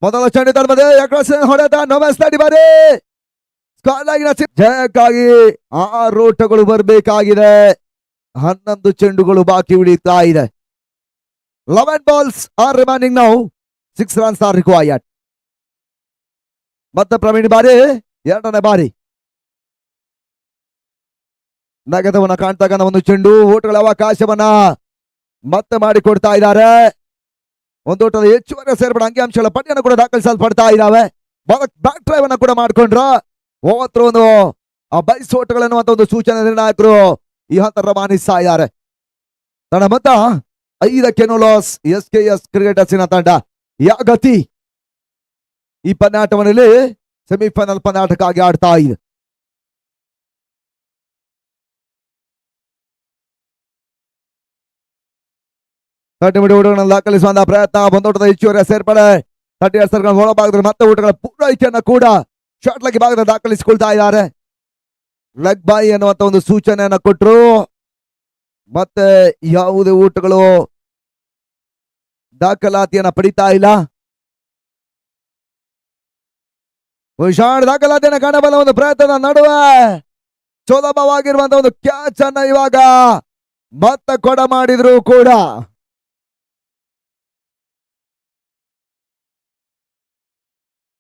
ಮೊದಲ ಚೆಂಡು ತಡಬದೆ ಹೊಡೆತ ನಮಸ್ತಾಡಿ ಬಾರಿ ಜಯಕ್ಕಾಗಿ 6 ಓಟಗಳು ಬರಬೇಕಾಗಿದೆ. 11 ಚೆಂಡುಗಳು ಬಾಕಿ ಉಳಿತಾ ಇದೆ. 11 balls are remaining now. 6 runs are required. ಮತ್ತೆ ಪ್ರವೀಣ್ ಬಾರಿ 2ನೇ ಬಾರಿ ನಗದವನ್ನ ಕಾಣ್ತಕ್ಕಂಥ ಒಂದು ಚೆಂಡು ಓಟಗಳ ಅವಕಾಶವನ್ನ ಮತ್ತೆ ಮಾಡಿಕೊಡ್ತಾ ಇದ್ದಾರೆ. ಒಂದು ಓಟದ ಹೆಚ್ಚುವರಿ ಸೇರ್ಪಡೆ ಅಂಕಿಅಂಶಗಳ ಪಟ್ಟಿಯನ್ನು ಕೂಡ ದಾಖಲಿಸಲ್ಪಡ್ತಾ ಇದ್ದಾವೆ. ಬ್ಯಾಕ್ ಡ್ರೈವ್ ಅನ್ನ ಕೂಡ ಮಾಡ್ಕೊಂಡ್ರ ಓವರ್ ಒಂದು ಬೈಸೋಟಗಳನ್ನು ಅಂತ ಒಂದು ಸೂಚನೆ ನಿರ್ಣಾಯಕರು ಈ ಹಂತ ರವಾನಿಸ್ತಾ ಇದ್ದಾರೆ. ತಂಡ ಮೊತ್ತ 5 ಲಾಸ್. SKS ಕ್ರಿಕೆಟರ್ಸಿನ ತಂಡ ಯಾಗತಿ ಈ ಪಂದ್ಯಾಟವನ್ನಲ್ಲಿ ಸೆಮಿಫೈನಲ್ ಪಂದ್ಯಾಟಕ್ಕಾಗಿ ಆಡ್ತಾ ಇದೆ. ದಾಖಲಿಸುವಂತಹ ಪ್ರಯತ್ನ. ಒಂದೋಟದ ಹೆಚ್ಚುವರಿ ಸೇರ್ಪಡೆ 32 ಸರ್ಗಳ ಒಳಭಾಗದಲ್ಲಿ ಮತ್ತೆ ಓಟಗಳ ಪೂರೈಕೆಯನ್ನು ಕೂಡ ಶಾರ್ಟ್ ಲೆಗ್ ಭಾಗದಲ್ಲಿ ದಾಖಲಿಸಿಕೊಳ್ತಾ ಇದ್ದಾರೆ. ಲೆಗ್ ಬಾಯ್ ಅನ್ನುವಂತ ಒಂದು ಸೂಚನೆಯನ್ನ ಕೊಟ್ಟರು. ಮತ್ತೆ ಯಾವುದೇ ಓಟಗಳು ದಾಖಲಾತಿಯನ್ನ ಪಡಿತಾ ಇಲ್ಲ. ದಾಖಲಾತಿಯನ್ನು ಕಾಣಬಲ್ಲ ಒಂದು ಪ್ರಯತ್ನದ ನಡುವೆ ಸುಲಭವಾಗಿರುವಂತಹ ಒಂದು ಕ್ಯಾಚ್ ಅನ್ನ ಇವಾಗ ಮತ್ತೆ ಕೊಡ ಮಾಡಿದ್ರು ಕೂಡ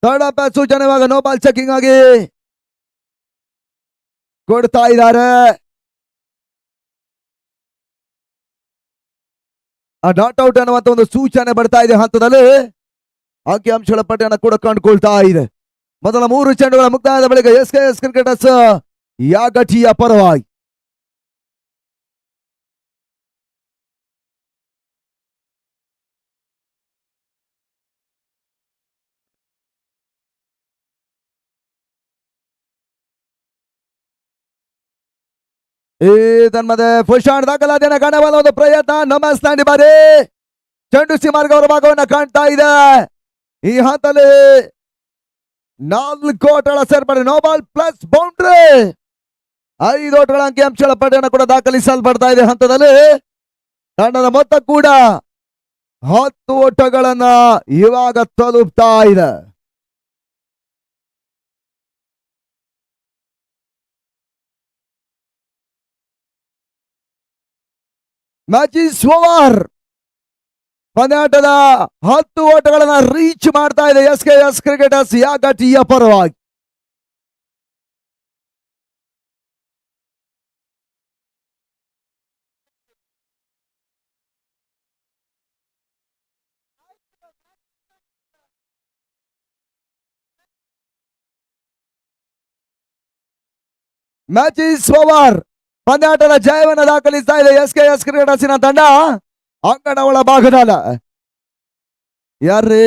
ಥರ್ಡ್ ಸೂಚನೆ ಇವಾಗ ನೋ ಬಾಲ್ ಚೆಕಿಂಗ್ ಆಗಿ ಕೊಡ್ತಾ ಇದ್ದಾರೆ. ನಾಟ್ ಔಟ್ ಅನ್ನುವಂತ ಒಂದು ಸೂಚನೆ ಬರ್ತಾ ಇದೆ. ಹಂತದಲ್ಲಿ ಅಂಕಿಅಂಶಗಳ ಪಟ್ಟಿಯನ್ನು ಕೂಡ ಕಂಡುಕೊಳ್ತಾ ಇದೆ. ಮೊದಲ 3 ಚೆಂಡುಗಳ ಮುಕ್ತಾಯದ ಬಳಿಕ SKS ಕ್ರಿಕೆಟರ್ಸ್ ಯಾಗಟಿಯ ಪರವಾಗಿ ತನ್ಮದೆ ಫುಷಾಣ್ ದಾಖಲಾತಿಯನ್ನು ಕಾಣಬಲ್ಲ ಒಂದು ಪ್ರಯತ್ನ. ನಮಸ್ತಾಂಡಿ ಬಾರಿ ಚೆಂಡು ಸಿಮಾರ್ಗ ಅವರ ಭಾಗವನ್ನ ಕಾಣ್ತಾ ಇದೆ. ಈ ಹಂತದಲ್ಲಿ 4 ಓಟಗಳ ಸೇರ್ಪಡೆ. No ball plus boundary. 5 ಓಟಗಳ ಅಂಕಿಅಂಶಗಳ ಪಟ್ಟಿಯನ್ನು ಕೂಡ ದಾಖಲಿಸಲ್ಪಡ್ತಾ ಇದೆ. ಹಂತದಲ್ಲಿ ತಂಡದ ಮೊತ್ತ ಕೂಡ 10 ಓಟಗಳನ್ನ ಇವಾಗ ತಲುಪ್ತಾ ಇದೆ. Match is over. ಪಂದ್ಯಾಟದ 10 ಓಟಗಳನ್ನ ರೀಚ್ ಮಾಡ್ತಾ ಇದೆ SKS ಕ್ರಿಕೆಟರ್ಸ್ ಯಾಗಟಿಯ ಪರವಾಗಿ. Match is over. ಪಂದ್ಯಾಟದ ಜಯವನ್ನು ದಾಖಲಿಸ್ತಾ ಇದೆ SKS ಕ್ರಿಕೆಟರ್ಸಿನ ತಂಡ. ಅಂಗಣ ಒಳ ಭಾಗದಲ್ಲ ಯಾರ್ರೀ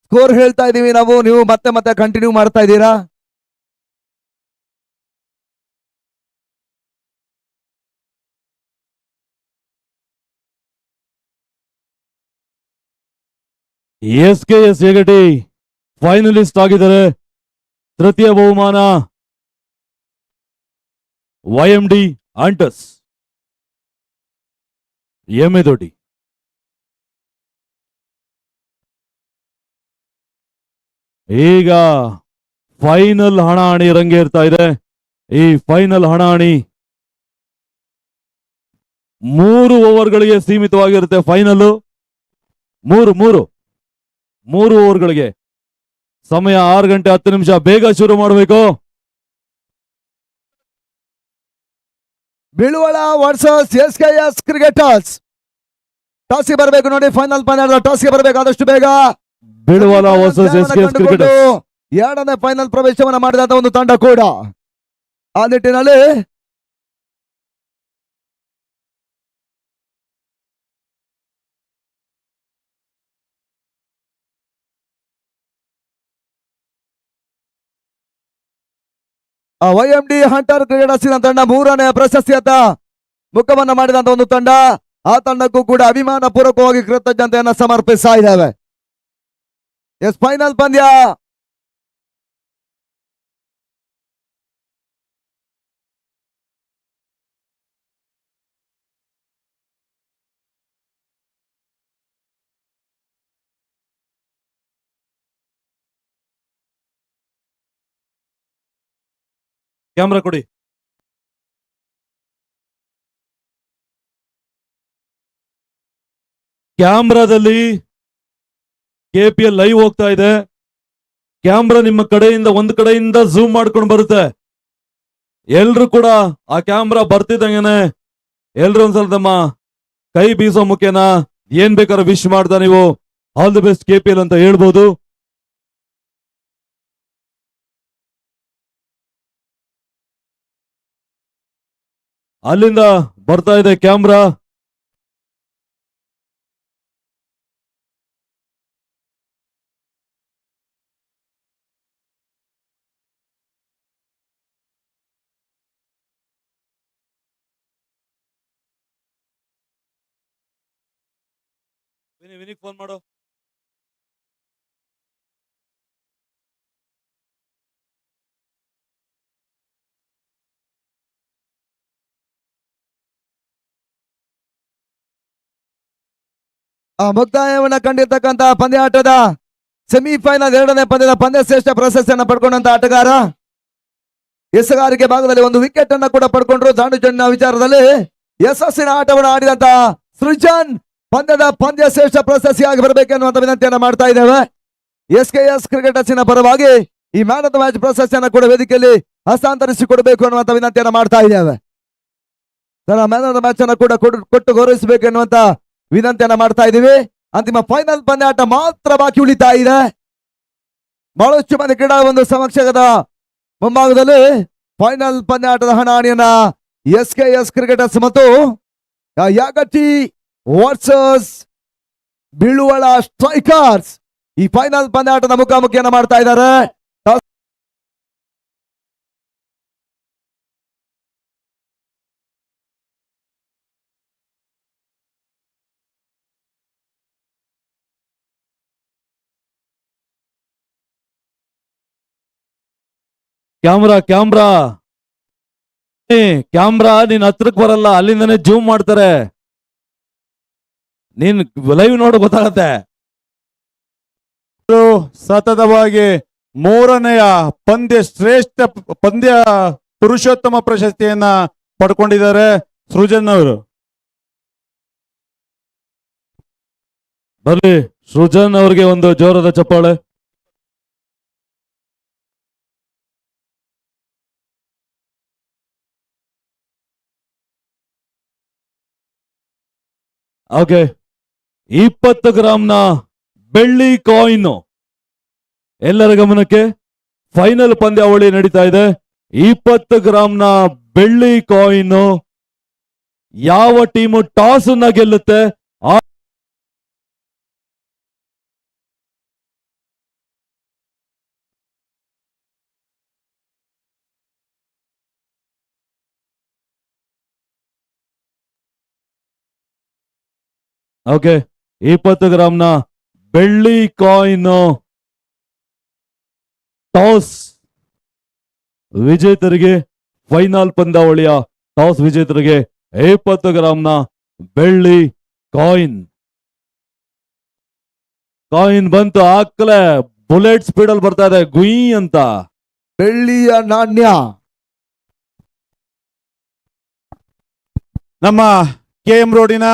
ಸ್ಕೋರ್ ಹೇಳ್ತಾ ಇದೀವಿ ನಾವು, ನೀವು ಮತ್ತೆ ಮತ್ತೆ ಕಂಟಿನ್ಯೂ ಮಾಡ್ತಾ ಇದ್ದೀರಾ. SKS ಯಗಟಿ ಫೈನಲಿಸ್ಟ್ ಆಗಿದ್ದಾರೆ. ತೃತೀಯ ಬಹುಮಾನ YMD ಅಂಟಸ್ ಎಮ್ಮೆದೊಡ್ಡಿ. ಈಗ ಫೈನಲ್ ಹಣಾಹಣಿ ರಂಗೇರ್ತಾ ಇದೆ. ಈ ಫೈನಲ್ ಹಣಾಹಣಿ 3 ಓವರ್ಗಳಿಗೆ ಸೀಮಿತವಾಗಿರುತ್ತೆ. ಫೈನಲ್ 3 ಓವರ್ಗಳಿಗೆ. ಸಮಯ 6 ಗಂಟೆ 10 ನಿಮಿಷ. ಬೇಗ ಶುರು ಮಾಡಬೇಕು. ಬಿಳುವಳ ವರ್ಸಸ್ SKS ಕ್ರಿಕೆಟರ್ಸ್. ಟಾಸ್ಗೆ ಬರಬೇಕು ನೋಡಿ. ಫೈನಲ್ ಪಂದ್ಯದ ಟಾಸ್ಗೆ ಬರಬೇಕು ಆದಷ್ಟು ಬೇಗ. ಬಿಳುವಲ ವರ್ಸಸ್ SKS ಕ್ರಿಕೆಟರ್ಸ್ 2ನೇ ಫೈನಲ್ ಪ್ರವೇಶವನ್ನ ಮಾಡಿದಂತ ಒಂದು ತಂಡ ಕೂಡ. ಆ ನಿಟ್ಟಿನಲ್ಲಿ YMD ಹಂಟರ್ ಕ್ರಿಕೆಟರ್ಸಿನ ತಂಡ 3ನೇ ಪ್ರಶಸ್ತಿಯತ್ತ ಮುಖವನ್ನ ಮಾಡಿದಂತ ಒಂದು ತಂಡ. ಆ ತಂಡಕ್ಕೂ ಕೂಡ ಅಭಿಮಾನ ಪೂರ್ವಕವಾಗಿ ಕೃತಜ್ಞತೆಯನ್ನ ಸಮರ್ಪಿಸ್ತಾ ಇದ್ದೇವೆ. ಫೈನಲ್ ಪಂದ್ಯ ಕ್ಯಾಮ್ರಾ ಕೊಡಿ. ಕ್ಯಾಮ್ರಾದಲ್ಲಿ KPL ಲೈವ್ ಹೋಗ್ತಾ ಇದೆ. ಕ್ಯಾಮ್ರಾ ನಿಮ್ಮ ಕಡೆಯಿಂದ ಒಂದು ಕಡೆಯಿಂದ ಝೂಮ್ ಮಾಡ್ಕೊಂಡು ಬರುತ್ತೆ. ಎಲ್ರು ಕೂಡ ಆ ಕ್ಯಾಮ್ರಾ ಬರ್ತಿದ್ದಂಗೆನೆ ಎಲ್ರು ಒಂದ್ಸಲ ನಮ್ಮ ಕೈ ಬೀಸೋ ಮುಖೇನ ಏನ್ ಬೇಕಾದ್ರೂ ವಿಶ್ ಮಾಡ್ತಾ ನೀವು ಆಲ್ ದಿ ಬೆಸ್ಟ್ KPL ಅಂತ ಹೇಳ್ಬೋದು. ಅಲ್ಲಿಂದ ಬರ್ತಾ ಇದೆ ಕ್ಯಾಮ್ರಾ. ವಿನಿಗ್ ಫೋನ್ ಮಾಡು. ಆ ಮುಕ್ತಾಯವನ್ನ ಕಂಡಿರ್ತಕ್ಕಂತ ಪಂದ್ಯಾಟದ ಸೆಮಿಫೈನಲ್ 2ನೇ ಪಂದ್ಯದ ಪಂದ್ಯ ಶ್ರೇಷ್ಠ ಪ್ರಶಸ್ತಿಯನ್ನು ಪಡ್ಕೊಂಡಂತ ಆಟಗಾರ, ಎಸಗಾರಿಕೆ ಭಾಗದಲ್ಲಿ ಒಂದು ವಿಕೆಟ್ ಅನ್ನ ಕೂಡ ಪಡ್ಕೊಂಡ್ರು. ದಾಂಡು ಚೆಂಡಿನ ವಿಚಾರದಲ್ಲಿ ಯಶಸ್ಸಿನ ಆಟವನ್ನು ಆಡಿದಂತ ಸೃಜನ್ ಪಂದ್ಯದ ಪಂದ್ಯ ಶ್ರೇಷ್ಠ ಪ್ರಶಸ್ತಿಯಾಗಿ ಬರಬೇಕೆನ್ನುವಂತ ವಿನಂತಿಯನ್ನ ಮಾಡ್ತಾ ಇದ್ದೇವೆ. SKS ಕ್ರಿಕೆಟರ್ಸಿನ ಪರವಾಗಿ ಈ ಮ್ಯಾನ್ ಆಫ್ ದ ಮ್ಯಾಚ್ ಪ್ರಶಸ್ತಿಯನ್ನ ಕೂಡ ವೇದಿಕೆಯಲ್ಲಿ ಹಸ್ತಾಂತರಿಸಿ ಕೊಡಬೇಕು ಅನ್ನುವಂತ ವಿನಂತಿಯನ್ನ ಮಾಡ್ತಾ ಇದ್ದೇವೆ. ಮ್ಯಾನ್ ಆಫ್ ದ ಮ್ಯಾಚ್ ಅನ್ನ ಕೂಡ ಕೊಟ್ಟು ಗೌರವಿಸಬೇಕು ಎನ್ನುವಂತ ವಿನಂತಿಯನ್ನ ಮಾಡ್ತಾ ಇದೀವಿ. ಅಂತಿಮ ಫೈನಲ್ ಪಂದ್ಯಾಟ ಮಾತ್ರ ಬಾಕಿ ಉಳಿತಾ ಇದೆ. ಬಹಳಷ್ಟು ಮಂದಿ ಕ್ರೀಡಾ ಒಂದು ಸಮಕ್ಷಕದ ಮುಂಭಾಗದಲ್ಲಿ ಫೈನಲ್ ಪಂದ್ಯಾಟದ ಹಣಾಣಿಯನ್ನ SKS ಕ್ರಿಕೆಟರ್ಸ್ ಮತ್ತು ಯಾಗಟಿ ವರ್ಸಸ್ ಬೀಳುವಳ ಸ್ಟ್ರೈಕರ್ಸ್ ಈ ಫೈನಲ್ ಪಂದ್ಯಾಟದ ಮುಖಾಮುಖಿಯನ್ನ ಮಾಡ್ತಾ ಇದ್ದಾರೆ. ಕ್ಯಾಮ್ರಾ ಕ್ಯಾಮ್ರಾ ಕ್ಯಾಮ್ರಾ ನೀನ್ ಹತ್ರಕ್ ಬರಲ್ಲ, ಅಲ್ಲಿಂದನೇ ಜೂಮ್ ಮಾಡ್ತಾರೆ. ನೀನ್ ಲೈವ್ ನೋಡ ಗೊತ್ತಾಗತ್ತೆ. ಸತತವಾಗಿ 3ನೆಯ ಪಂದ್ಯ ಶ್ರೇಷ್ಠ ಪಂದ್ಯ ಪುರುಷೋತ್ತಮ ಪ್ರಶಸ್ತಿಯನ್ನ ಪಡ್ಕೊಂಡಿದ್ದಾರೆ ಸೃಜನ್ ಅವರು. ಬರ್ಲಿ ಸೃಜನ್ ಅವ್ರಿಗೆ ಒಂದು ಜೋರದ ಚಪ್ಪಾಳೆ. ಓಕೆ, 20 ಗ್ರಾಂನ ಬೆಳ್ಳಿ ಕಾಯಿನ್ ಎಲ್ಲರ ಗಮನಕ್ಕೆ. ಫೈನಲ್ ಪಂದ್ಯಾವಳಿ ನಡೀತಾ ಇದೆ. 20 ಗ್ರಾಂನ ಬೆಳ್ಳಿ ಕಾಯಿನ್ ಯಾವ ಟೀಮು ಟಾಸ್ ಅನ್ನ ಗೆಲ್ಲುತ್ತೆ ಓಕೆ, 20 ಗ್ರಾಂನ ಬೆಳ್ಳಿ ಕಾಯಿನ್ ಟಾಸ್ ವಿಜೇತರಿಗೆ, ಫೈನಲ್ ಪಂದ್ಯಾವಳಿಯ ಟಾಸ್ ವಿಜೇತರಿಗೆ 20 ಗ್ರಾಂನ ಬೆಳ್ಳಿ ಕಾಯಿನ್ ಬಂತು. ಆಕಲೆ ಬುಲೆಟ್ ಸ್ಪೀಡ್ ಅಲ್ಲಿ ಬರ್ತಾ ಇದೆ, ಗುಯಿ ಅಂತ. ಬೆಳ್ಳಿಯ ನಾಣ್ಯ ನಮ್ಮ KM ರೋಡಿನ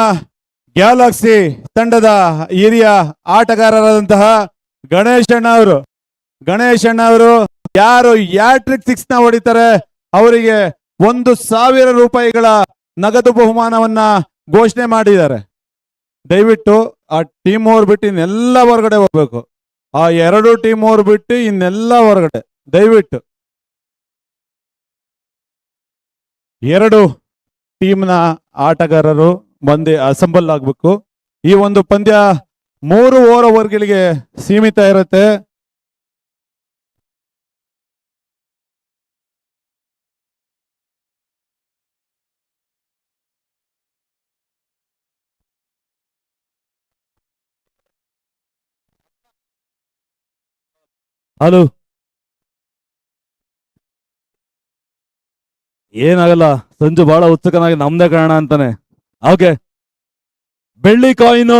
ಗ್ಯಾಲಕ್ಸಿ ತಂಡದ ಹಿರಿಯ ಆಟಗಾರರಾದಂತಹ ಗಣೇಶ್ ಅಣ್ಣ ಅವರು ಯಾರು ಹ್ಯಾಟ್ರಿಕ್ 6 ನ ಹೊಡಿತಾರೆ ಅವರಿಗೆ 1,000 ರೂಪಾಯಿಗಳ ನಗದು ಬಹುಮಾನವನ್ನ ಘೋಷಣೆ ಮಾಡಿದ್ದಾರೆ. ದಯವಿಟ್ಟು ಆ ಟೀಮ್ ಓವರ್ ಬಿಟ್ಟು ಇನ್ನೆಲ್ಲ ಹೊರಗಡೆ ಹೋಗ್ಬೇಕು. ಆ 2 ಟೀಮ್ ಓವರ್ ಬಿಟ್ಟು ಇನ್ನೆಲ್ಲ ಹೊರಗಡೆ ದಯವಿಟ್ಟು. 2 ಟೀಮ್ನ ಆಟಗಾರರು ಬಂದು ಅಸೆಂಬಲ್ ಆಗ್ಬೇಕು. ಈ ಒಂದು ಪಂದ್ಯ 3 ಓವರ್ಗಳಿಗೆ ಸೀಮಿತ ಇರುತ್ತೆ. ಹಲೋ, ಏನಾಗಲ್ಲ, ಸಂಜು ಬಹಳ ಉತ್ಸುಕನಾಗಿ ನಮ್ದೇ ಕಾರಣ ಅಂತಾನೆ. ಓಕೆ, ಬೆಳ್ಳಿ ಕಾಯಿನು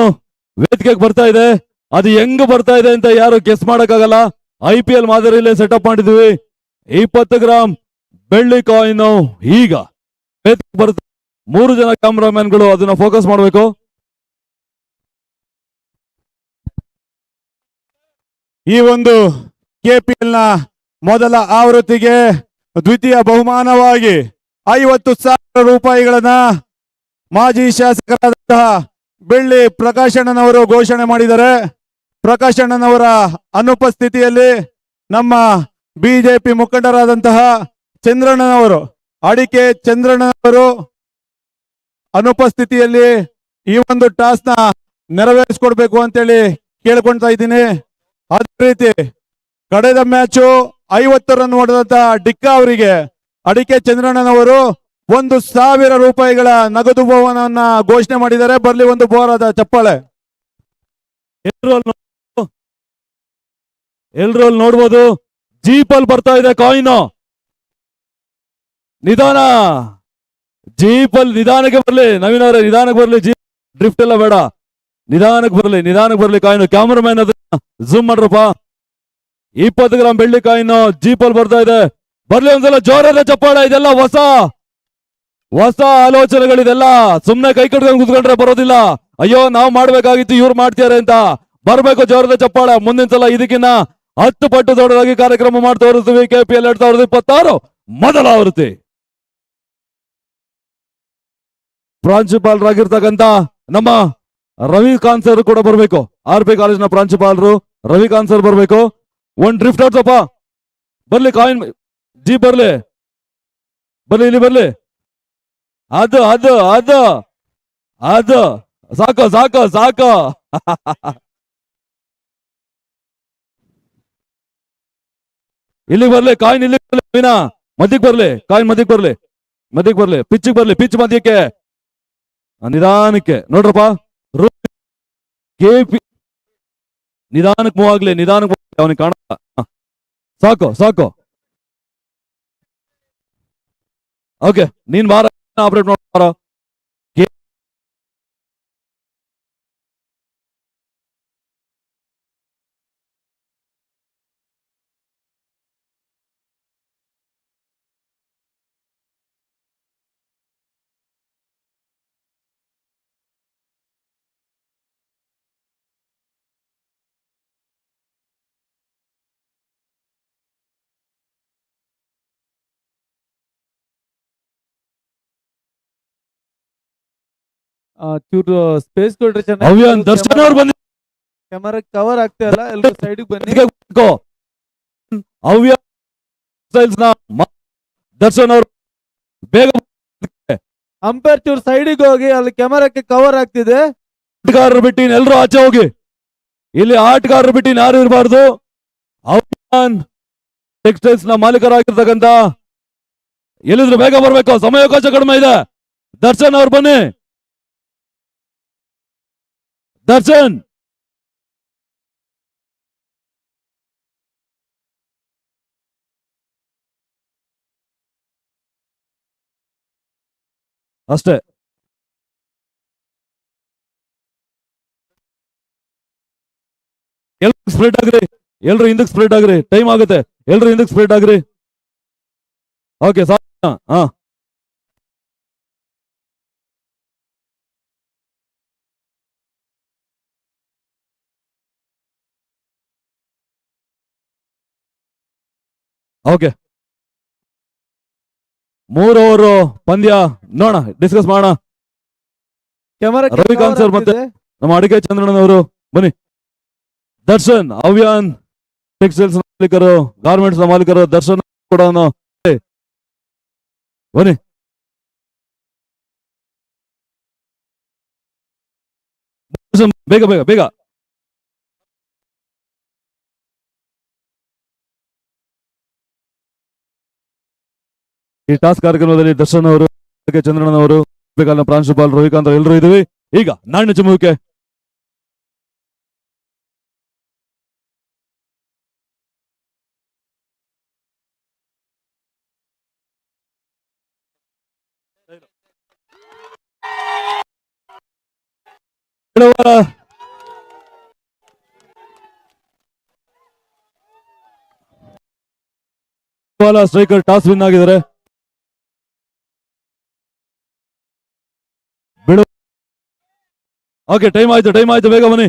ವೇದಿಕೆಗೆ ಬರ್ತಾ ಇದೆ. ಅದು ಹೆಂಗ್ ಬರ್ತಾ ಇದೆ ಅಂತ ಯಾರು ಗೆಸ್ ಮಾಡಕ್ಕಾಗಲ್ಲ. IPL ಮಾದರಿಯಲ್ಲೇ ಸೆಟಪ್ ಮಾಡಿದ್ವಿ. 20 ಗ್ರಾಂ ಬೆಳ್ಳಿ ಕಾಯಿನ್ ಈಗ ಬರುತ್ತೆ. 3 ಜನ ಕ್ಯಾಮ್ರಾಮನ್ಗಳು ಅದನ್ನ ಫೋಕಸ್ ಮಾಡಬೇಕು. ಈ ಒಂದು ಕೆಪಿಎಲ್ ನ ಮೊದಲ ಆವೃತ್ತಿಗೆ ದ್ವಿತೀಯ ಬಹುಮಾನವಾಗಿ 50,000 ರೂಪಾಯಿಗಳನ್ನ ಮಾಜಿ ಶಾಸಕರಾದಂತಹ ಬೆಳ್ಳಿ ಪ್ರಕಾಶಣ್ಣನವರು ಘೋಷಣೆ ಮಾಡಿದ್ದಾರೆ. ಪ್ರಕಾಶಣ್ಣನವರ ಅನುಪಸ್ಥಿತಿಯಲ್ಲಿ ನಮ್ಮ ಬಿಜೆಪಿ ಮುಖಂಡರಾದಂತಹ ಚಂದ್ರಣ್ಣನವರು, ಅಡಿಕೆ ಚಂದ್ರಣ್ಣನವರು ಅನುಪಸ್ಥಿತಿಯಲ್ಲಿ ಈ ಒಂದು ಟಾಸ್ಕ್ ನ ನೆರವೇರಿಸಿಕೊಡ್ಬೇಕು ಅಂತೇಳಿ ಕೇಳ್ಕೊಳ್ತಾ ಇದ್ದೀನಿ. ಅದೇ ರೀತಿ ಕಳೆದ ಮ್ಯಾಚು 50 ರನ್ ಹೊಡೆದಂತ ಡಿಕ್ಕಾ ಅವರಿಗೆ ಅಡಿಕೆ ಚಂದ್ರಣ್ಣನವರು 1,000 ರೂಪಾಯಿಗಳ ನಗದು ಬಹುಮಾನವನ್ನ ಘೋಷಣೆ ಮಾಡಿದ್ದಾರೆ. ಬರ್ಲಿ ಒಂದು ಬೋರಾದ ಚಪ್ಪಾಳೆ. ಎಲ್ರು ಅಲ್ಲಿ ನೋಡ್ಬೋದು, ಜೀಪಲ್ಲಿ ಬರ್ತಾ ಇದೆ ಕಾಯಿನ್. ನಿಧಾನ, ಜೀಪಲ್ಲಿ ನಿಧಾನಕ್ಕೆ ಬರ್ಲಿ. ನವೀನ್ ಅವರೇ ನಿಧಾನಕ್ಕೆ ಬರ್ಲಿ, ಜೀಪ್ ಡ್ರಿಫ್ಟ್ ಎಲ್ಲ ಬೇಡ, ನಿಧಾನಕ್ಕೆ ಬರ್ಲಿ ಕಾಯಿನ್. ಕ್ಯಾಮರಾಮನ್ ಅದನ್ನ ಝೂಮ್ ಮಾಡ್ರಪ್ಪ. 20 ಗ್ರಾಮ್ ಬೆಳ್ಳಿ ಕಾಯಿನ್ ಜೀಪಲ್ಲಿ ಬರ್ತಾ ಇದೆ. ಬರ್ಲಿ ಒಂದ್ಸಲ ಜೋರಾದ ಚಪ್ಪಾಳೆ. ಇದೆಲ್ಲ ಹೊಸ ಆಲೋಚನೆಗಳಿದೆಲ್ಲ. ಸುಮ್ನೆ ಕೈ ಕಟ್ಕೊಂಡು ಕೂತ್ಕೊಂಡ್ರೆ ಬರೋದಿಲ್ಲ. ಅಯ್ಯೋ ನಾವು ಮಾಡ್ಬೇಕಾಗಿತ್ತು, ಇವ್ರು ಮಾಡ್ತಾರೆ ಅಂತ ಬರ್ಬೇಕು. ಜೋರದ ಚಪ್ಪಾಳೆ. ಮುಂದಿನ ಸಲ ಇದಕ್ಕಿನ್ನ 10 ಪಟ್ಟು ದೊಡ್ಡದಾಗಿ ಕಾರ್ಯಕ್ರಮ ಮಾಡಿ ತೋರಿಸ್ತೀವಿ. ಕೆಪಿಎಲ್ 2026 ಮೊದಲ ಆವೃತ್ತಿ. ಪ್ರಾಂಶುಪಾಲರಾಗಿರ್ತಕ್ಕಂಥ ನಮ್ಮ ರವಿಕಾಂತ್ ಸರ್ ಕೂಡ ಬರ್ಬೇಕು. RP ಕಾಲೇಜಿನ ಪ್ರಾಂಶುಪಾಲರು ರವಿಕಾಂತ್ ಸರ್ ಬರ್ಬೇಕು. ಒಂದ್ ಡ್ರಿಫ್ಟ್ ಆಡ್ಸಪ್ಪ. ಬರ್ಲಿ ಕಾಯಿನ್ ಜೀಪ್ ಬರ್ಲಿ, ಇಲ್ಲಿ ಬರ್ಲಿ. ಅದು ಅದು ಅದು ಅದು ಸಾಕು. ಇಲ್ಲಿ ಬರ್ಲಿ ಕಾಯಿನ್, ಇಲ್ಲಿ ಬರ್ಲಿ. ಮಧ್ಯಕ್ಕೆ ಬರ್ಲಿ ಕಾಯಿನ್, ಮಧ್ಯಕ್ಕೆ ಬರ್ಲಿ. ಪಿಚ್ಗೆ ಬರ್ಲಿ, ಪಿಚ್ ಮಧ್ಯಕ್ಕೆ. ನಿಧಾನಕ್ಕೆ ನೋಡ್ರಪ್ಪ. ಕೆಪಿ ನಿಧಾನಕ್ಕೆ ಮೂವ್ ಆಗ್ಲಿ, ಅವನಿಗೆ ಕಾಣಲ್ಲ. ಸಾಕು. ಓಕೆ, ನೀನ್ ಬಾರ, ಆಪರೇಟ್ ಮಾಡ. ಚೂರು ಸ್ಪೇಸ್ ಕೊಡ್ರಿ. ಅವ್ಯಾನ್ ದರ್ಶನ್ ಅವ್ರು ಬಂದಿ ಕ್ಯಾಮರಾ ಕವರ್ ಆಗ್ತಾ ಇಲ್ಲ, ಎಲ್ಲರೂ ಸೈಡ್ ಬನ್ನಿ. ಅವ್ಯ ದರ್ಶನ್ ಅವರು ಬೇಗ ಅಂಪೈರ್ ಚೂರು ಸೈಡಿಗೆ ಹೋಗಿ, ಅಲ್ಲಿ ಕ್ಯಾಮರಾಕ್ಕೆ ಕವರ್ ಆಗ್ತಿದೆ. ಆಟಗಾರರು ಬಿಟ್ಟಿನ ಎಲ್ರು ಆಚೆ ಹೋಗಿ. ಇಲ್ಲಿ ಆಟಗಾರರು ಬಿಟ್ಟಿನ ಯಾರು ಇರಬಾರ್ದು. ಅವ್ಯಾನ್ ಟೆಕ್ಸ್ಟೈಲ್ಸ್ ನ ಮಾಲೀಕರಾಗಿರ್ತಕ್ಕಂಥ ಎಲ್ಲಿದ್ರು ಬೇಗ ಬರ್ಬೇಕು, ಸಮಯಾವಕಾಶ ಕಡಿಮೆ ಇದೆ. ದರ್ಶನ್ ಅವ್ರು ಬನ್ನಿ. ದರ್ಶನ್ ಅಷ್ಟೇ. ಎಲ್ರು ಸ್ಪ್ರೆಡ್ ಆಗ್ರಿ, ಎಲ್ರು ಹಿಂದಕ್ಕೆ ಸ್ಪ್ರೆಡ್ ಆಗ್ರಿ, ಟೈಮ್ ಆಗುತ್ತೆ. ಎಲ್ರು ಹಿಂದಕ್ಕೆ ಸ್ಪ್ರೆಡ್ ಆಗ್ರಿ. ಓಕೆ, ಹಾ ಓಕೆ. 3 ಓವರ್ ಪಂದ್ಯ ನೋಡ, ಡಿಸ್ಕಸ್ ಮಾಡೋಣ. ಕ್ಯಾಮರಾ ರವಿಕಾಂತ್ ಸರ್ ಮತ್ತೆ ನಮ್ಮ ಅಡಿಕೆ ಚಂದ್ರಣ್ಣನವರು ಬನ್ನಿ. ದರ್ಶನ್, ಅವ್ಯಾನ್ ಟೆಕ್ಸ್ಟೈಲ್ಸ್ ಮಾಲೀಕರು, ಗಾರ್ಮೆಂಟ್ಸ್ ಮಾಲೀಕರು, ದರ್ಶನ್ ಕೂಡ ಬನ್ನಿ. ಬೇಗ ಈ ಟಾಸ್ಕ್ ಕಾರ್ಯಕ್ರಮದಲ್ಲಿ ದರ್ಶನ್ ಅವರು, ಚಂದ್ರಣ್ಣನವರು, ಪ್ರಾಂಶುಪಾಲ್ ರವಿಕಾಂತ್ ಎಲ್ಲರೂ ಇದ್ದೀವಿ. ಈಗ ನಾಣ್ಯ ಚುಮುವಿಕೆ. ಸ್ಟ್ರೈಕರ್ ಟಾಸ್ ವಿನ್ ಆಗಿದ್ದಾರೆ. ಓಕೆ, ಟೈಮ್ ಆಯ್ತು, ಬೇಗ ಬನ್ನಿ.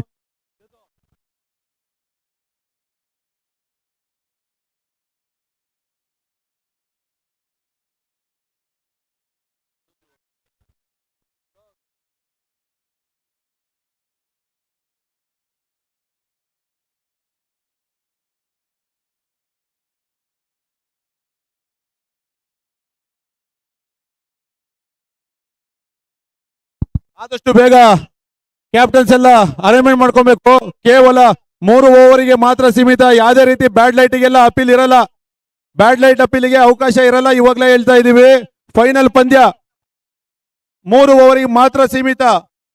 ಆದಷ್ಟು ಬೇಗ ಕ್ಯಾಪ್ಟನ್ಸ್ ಎಲ್ಲ ಅರೇಂಜ್ಮೆಂಟ್ ಮಾಡ್ಕೊಬೇಕು. ಕೇವಲ 3 ಓವರಿಗೆ ಮಾತ್ರ ಸೀಮಿತ. ಯಾವುದೇ ರೀತಿ ಬ್ಯಾಡ್ ಲೈಟ್ಗೆಲ್ಲ ಅಪೀಲ್ ಇರಲ್ಲ. ಬ್ಯಾಡ್ ಲೈಟ್ ಅಪೀಲಿಗೆ ಅವಕಾಶ ಇರಲ್ಲ. ಇವಾಗಲೇ ಹೇಳ್ತಾ ಇದೀವಿ, ಫೈನಲ್ ಪಂದ್ಯ 3 ಓವರಿಗೆ ಮಾತ್ರ ಸೀಮಿತ.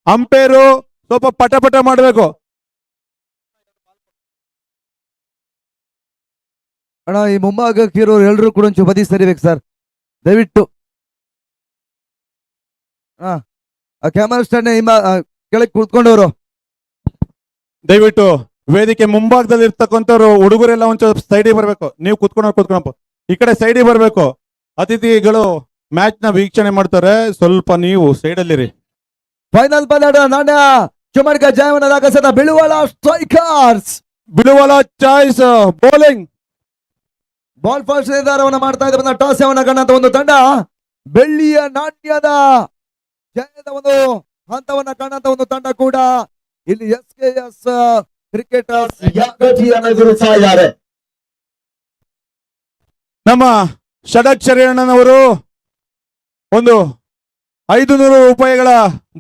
ಅಂಪೇರು ಸ್ವಲ್ಪ ಪಟ ಮಾಡಬೇಕು. ಅಣ್ಣ, ಈ ಮುಂಭಾಗಕ್ಕೆ ಇರೋರು ಎಲ್ಲರೂ ಕೂಡ ಒಂಚೂರು ಬದಿ ಸರಿಬೇಕು ಸರ್, ದಯವಿಟ್ಟು. ಆ ಕ್ಯಾಮರಾ ಸ್ಟ್ಯಾಂಡ್ ಕೆಳಗೆ ಕೂತ್ಕೊಂಡವರು ದಯವಿಟ್ಟು ವೇದಿಕೆ ಮುಂಭಾಗದಲ್ಲಿ ಇರ್ತಕ್ಕಂಥವ್ರು ಹುಡುಗರೆಲ್ಲ ಒಂಚೂರು ಸೈಡಿಗೆ ಬರಬೇಕು. ನೀವು ಕೂತ್ಕೊಂಡಪ್ಪ ಈ ಕಡೆ ಸೈಡಿಗೆ ಬರಬೇಕು. ಅತಿಥಿಗಳು ಮ್ಯಾಚ್ ನ ವೀಕ್ಷಣೆ ಮಾಡ್ತಾರೆ, ಸ್ವಲ್ಪ ನೀವು ಸೈಡ್ ಅಲ್ಲಿರಿ. ಫೈನಲ್ ಪಂದ್ಯ ನಾಣ್ಯ ಚುಮಡ್ಕ ಜಯವನ್ನು ದಾಖಲಿಸಿದ Biluvala strikers. Biluvala choice bowling. Ball fast ನಿರ್ಧಾರವನ್ನು ಮಾಡ್ತಾ ಇದ್ದ ಟಾಸ್ ಕಂಡಂತ ಒಂದು ತಂಡ ಬೆಳ್ಳಿಯ ನಾಣ್ಯದ ಜಯದ ಒಂದು ಹಂತವನ್ನ ಕಂಡಂತ ಒಂದು ತಂಡ ಕೂಡ ಇಲ್ಲಿ SKS ಕ್ರಿಕೆಟರ್ಸ್ ಎದುರಿಸ್ತಾ ಇದ್ದಾರೆ. ನಮ್ಮ ಷಡಕ್ಷರಿ ಅಣ್ಣನವರು ಒಂದು 500 ರೂಪಾಯಿಗಳ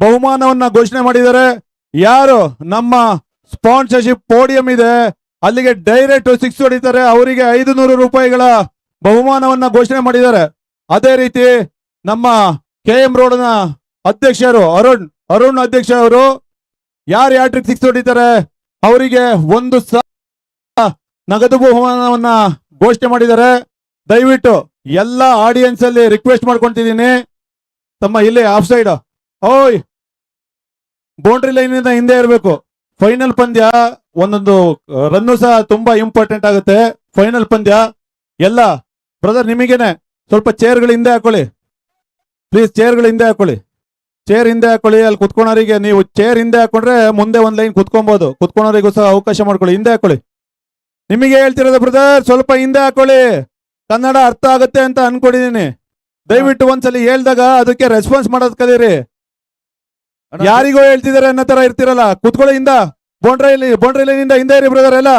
ಬಹುಮಾನವನ್ನ ಘೋಷಣೆ ಮಾಡಿದ್ದಾರೆ. ಯಾರು ನಮ್ಮ ಸ್ಪಾನ್ಸರ್ಶಿಪ್ ಪೋಡಿಯಂ ಇದೆ ಅಲ್ಲಿಗೆ ಡೈರೆಕ್ಟ್ 6 ಹೊಡಿತಾರೆ, ಅವರಿಗೆ 500 ರೂಪಾಯಿಗಳ ಬಹುಮಾನವನ್ನ ಘೋಷಣೆ ಮಾಡಿದ್ದಾರೆ. ಅದೇ ರೀತಿ ನಮ್ಮ KM ರೋಡ್ನ ಅಧ್ಯಕ್ಷರು ಅರುಣ್ ಅಧ್ಯಕ್ಷ ಅವರು ಯಾರು ಹ್ಯಾಟ್ರಿಕ್ 6 ಹೊಡಿತಾರೆ ಅವರಿಗೆ 1,000 ನಗದು ಬಹುಮಾನವನ್ನ ಘೋಷಣೆ ಮಾಡಿದ್ದಾರೆ. ದಯವಿಟ್ಟು ಎಲ್ಲ ಆಡಿಯನ್ಸ್ ಅಲ್ಲಿ ರಿಕ್ವೆಸ್ಟ್ ಮಾಡ್ಕೊಂತಿದ್ದೀನಿ, ತಮ್ಮ ಇಲ್ಲಿ ಆಫ್ ಸೈಡ್ ಓಯ್ ಬೌಂಡ್ರಿ ಲೈನ್ ಇಂದ ಹಿಂದೆ ಇರಬೇಕು. ಫೈನಲ್ ಪಂದ್ಯ ಒಂದೊಂದು ರನ್ನು ಸಹ ತುಂಬಾ ಇಂಪಾರ್ಟೆಂಟ್ ಆಗುತ್ತೆ. ಫೈನಲ್ ಪಂದ್ಯ ಎಲ್ಲ ಬ್ರದರ್ ನಿಮಗೇನೆ ಸ್ವಲ್ಪ ಚೇರ್ಗಳ ಹಿಂದೆ ಹಾಕೊಳ್ಳಿ ಪ್ಲೀಸ್, ಚೇರ್ಗಳ ಹಿಂದೆ ಹಾಕೊಳ್ಳಿ, ಚೇರ್ ಹಿಂದೆ ಹಾಕೊಳ್ಳಿ. ಅಲ್ಲಿ ಕುತ್ಕೊಳೋರಿಗೆ ನೀವು ಚೇರ್ ಹಿಂದೆ ಹಾಕೊಂಡ್ರೆ ಮುಂದೆ ಒಂದ್ ಲೈನ್ ಕುತ್ಕೊಬಹುದು, ಕುತ್ಕೊಳೋರಿಗೂ ಸಹ ಅವಕಾಶ ಮಾಡ್ಕೊಳ್ಳಿ. ಹಿಂದೆ ಹಾಕೊಳ್ಳಿ, ನಿಮಗೆ ಹೇಳ್ತಿರೋದು ಬ್ರದರ್, ಸ್ವಲ್ಪ ಹಿಂದೆ ಹಾಕೊಳ್ಳಿ. ಕನ್ನಡ ಅರ್ಥ ಆಗುತ್ತೆ ಅಂತ ಅನ್ಕೊಂಡಿದೀನಿ. ದಯವಿಟ್ಟು ಒಂದ್ಸಲಿ ಹೇಳ್ದಾಗ ಅದಕ್ಕೆ ರೆಸ್ಪಾನ್ಸ್ ಮಾಡೋದ್ ಕಲೀರಿ. ಯಾರಿಗೋ ಹೇಳ್ತಿದಾರೆ ಅನ್ನೋ ತರ ಇರ್ತಿರಲ್ಲ. ಕುತ್ಕೊಳ್ಳಿ, ಹಿಂದ ಬೌಂಡ್ರಿ ಲೈನ್ ಇಂದ ಹಿಂದೆ ಇರಿ ಬ್ರದರ್ ಎಲ್ಲ.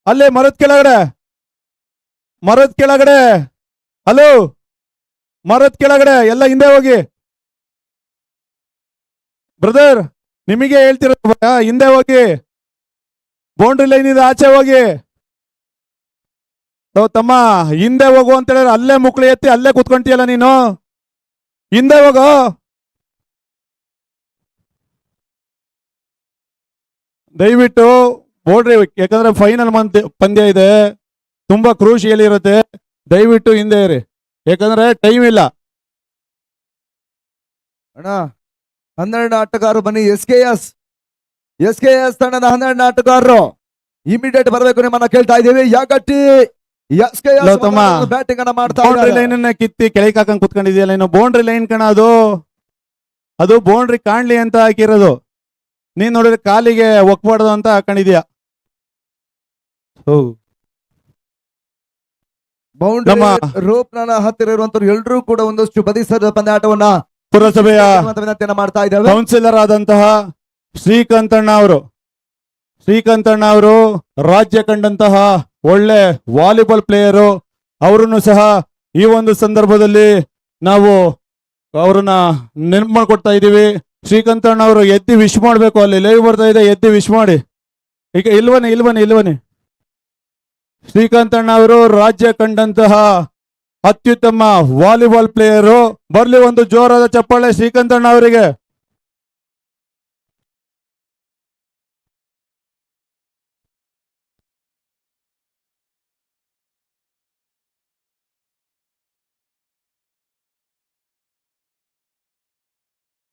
ಅಲ್ಲೇ ಮರದ ಕೆಳಗಡೆ ಹಲೋ, ಮರದ ಕೆಳಗಡೆ ಎಲ್ಲ ಹಿಂದೆ ಹೋಗಿ ಬ್ರದರ್, ನಿಮಗೆ ಹೇಳ್ತಿರೋದು ಹಿಂದೆ ಹೋಗಿ, ಬೌಂಡ್ರಿ ಲೈನ್ ಇಂದ ಆಚೆ ಹೋಗಿ. ತಮ್ಮ ಹಿಂದೆ ಹೋಗು ಅಂತ ಹೇಳಿದ್ರೆ ಅಲ್ಲೇ ಮುಕ್ಳಿ ಎತ್ತಿ ಅಲ್ಲೇ ಕುತ್ಕೊಂತೀಯಲ್ಲ ನೀನು, ಹಿಂದೆ ಹೋಗೋ. ದಯವಿಟ್ಟು ಬೌಂಡ್ರಿ, ಯಾಕಂದ್ರೆ ಫೈನಲ್ ಪಂದ್ಯ ಇದೆ, ತುಂಬಾ ಕ್ರೂಷಿಯಲ್ ಇರುತ್ತೆ. ದಯವಿಟ್ಟು ಹಿಂದೆ ಇರಿ, ಯಾಕಂದ್ರೆ ಟೈಮ್ ಇಲ್ಲ. ಅಣ್ಣ 12 ಆಟಗಾರರು ಬನ್ನಿ. SKS ತಂಡದ 12 ಆಟಗಾರರು ಇಮಿಡಿಯೇಟ್ ಬರಬೇಕು, ನಿಮ್ಮನ್ನ ಕೇಳ್ತಾ ಇದ್ದೀವಿ. ಯಾಕಟ್ಟಿ SKS ತಮ್ಮ ಬ್ಯಾಟಿಂಗ್ ಅನ್ನ ಮಾಡ್ತಾ ಬೌಂಡ್ರಿ ಲೈನ್ ಅನ್ನ ಕಿತ್ತಿ ಕೆಳಗೆ ಹಾಕಂಗ್ ಕುತ್ಕೊಂಡಿದ್ಯಲ್ಲ ಇನ್ನು. ಬೌಂಡ್ರಿ ಲೈನ್ ಕಣ ಅದು ಬೌಂಡ್ರಿ ಕಾಣ್ಲಿ ಅಂತ ಹಾಕಿರೋದು. ನೀನ್ ನೋಡಿದ್ರೆ ಕಾಲಿಗೆ ಒಕ್ಬಾರ್ದು ಅಂತ ಹಾಕೊಂಡಿದ್ಯಾ. ಬೌಂಡ್ರಿ ರೋಪ್ ನ ಹತ್ತಿರ ಇರುವಂತವ್ರು ಎಲ್ಲರೂ ಕೂಡ ಒಂದಷ್ಟು ಬದಿಸದ ಪಂದ್ಯಾಟವನ್ನ ಪುರಸಭೆಯ ವಿನಂತಿಯನ್ನ ಮಾಡ್ತಾ ಇದ್ದೇವೆ. ಕೌನ್ಸಿಲರ್ ಆದಂತಹ ಶ್ರೀಕಾಂತಣ್ಣ ಅವರು ರಾಜ್ಯ ಕಂಡಂತಹ ಒಳ್ಳೆ ವಾಲಿಬಾಲ್ ಪ್ಲೇಯರು. ಅವರನ್ನು ಸಹ ಈ ಒಂದು ಸಂದರ್ಭದಲ್ಲಿ ನಾವು ಅವ್ರನ್ನ ನೆನಪು ಮಾಡ್ಕೊಡ್ತಾ ಇದೀವಿ. ಶ್ರೀಕಾಂತಣ್ಣ ಅವರು ಎದ್ದಿ ವಿಶ್ ಮಾಡ್ಬೇಕು, ಅಲ್ಲಿ ಲೈವ್ ಬರ್ತಾ ಇದೆ, ಎದ್ದಿ ವಿಶ್ ಮಾಡಿ. ಈಗ ಇಲ್ವನಿ ಶ್ರೀಕಾಂತಣ್ಣ ಅವರು ರಾಜ್ಯ ಕಂಡಂತಹ ಅತ್ಯುತ್ತಮ ವಾಲಿಬಾಲ್ ಪ್ಲೇಯರು. ಬರ್ಲಿ ಒಂದು ಜೋರಾದ ಚಪ್ಪಾಳೆ ಶ್ರೀಕಾಂತಣ್ಣ ಅವರಿಗೆ.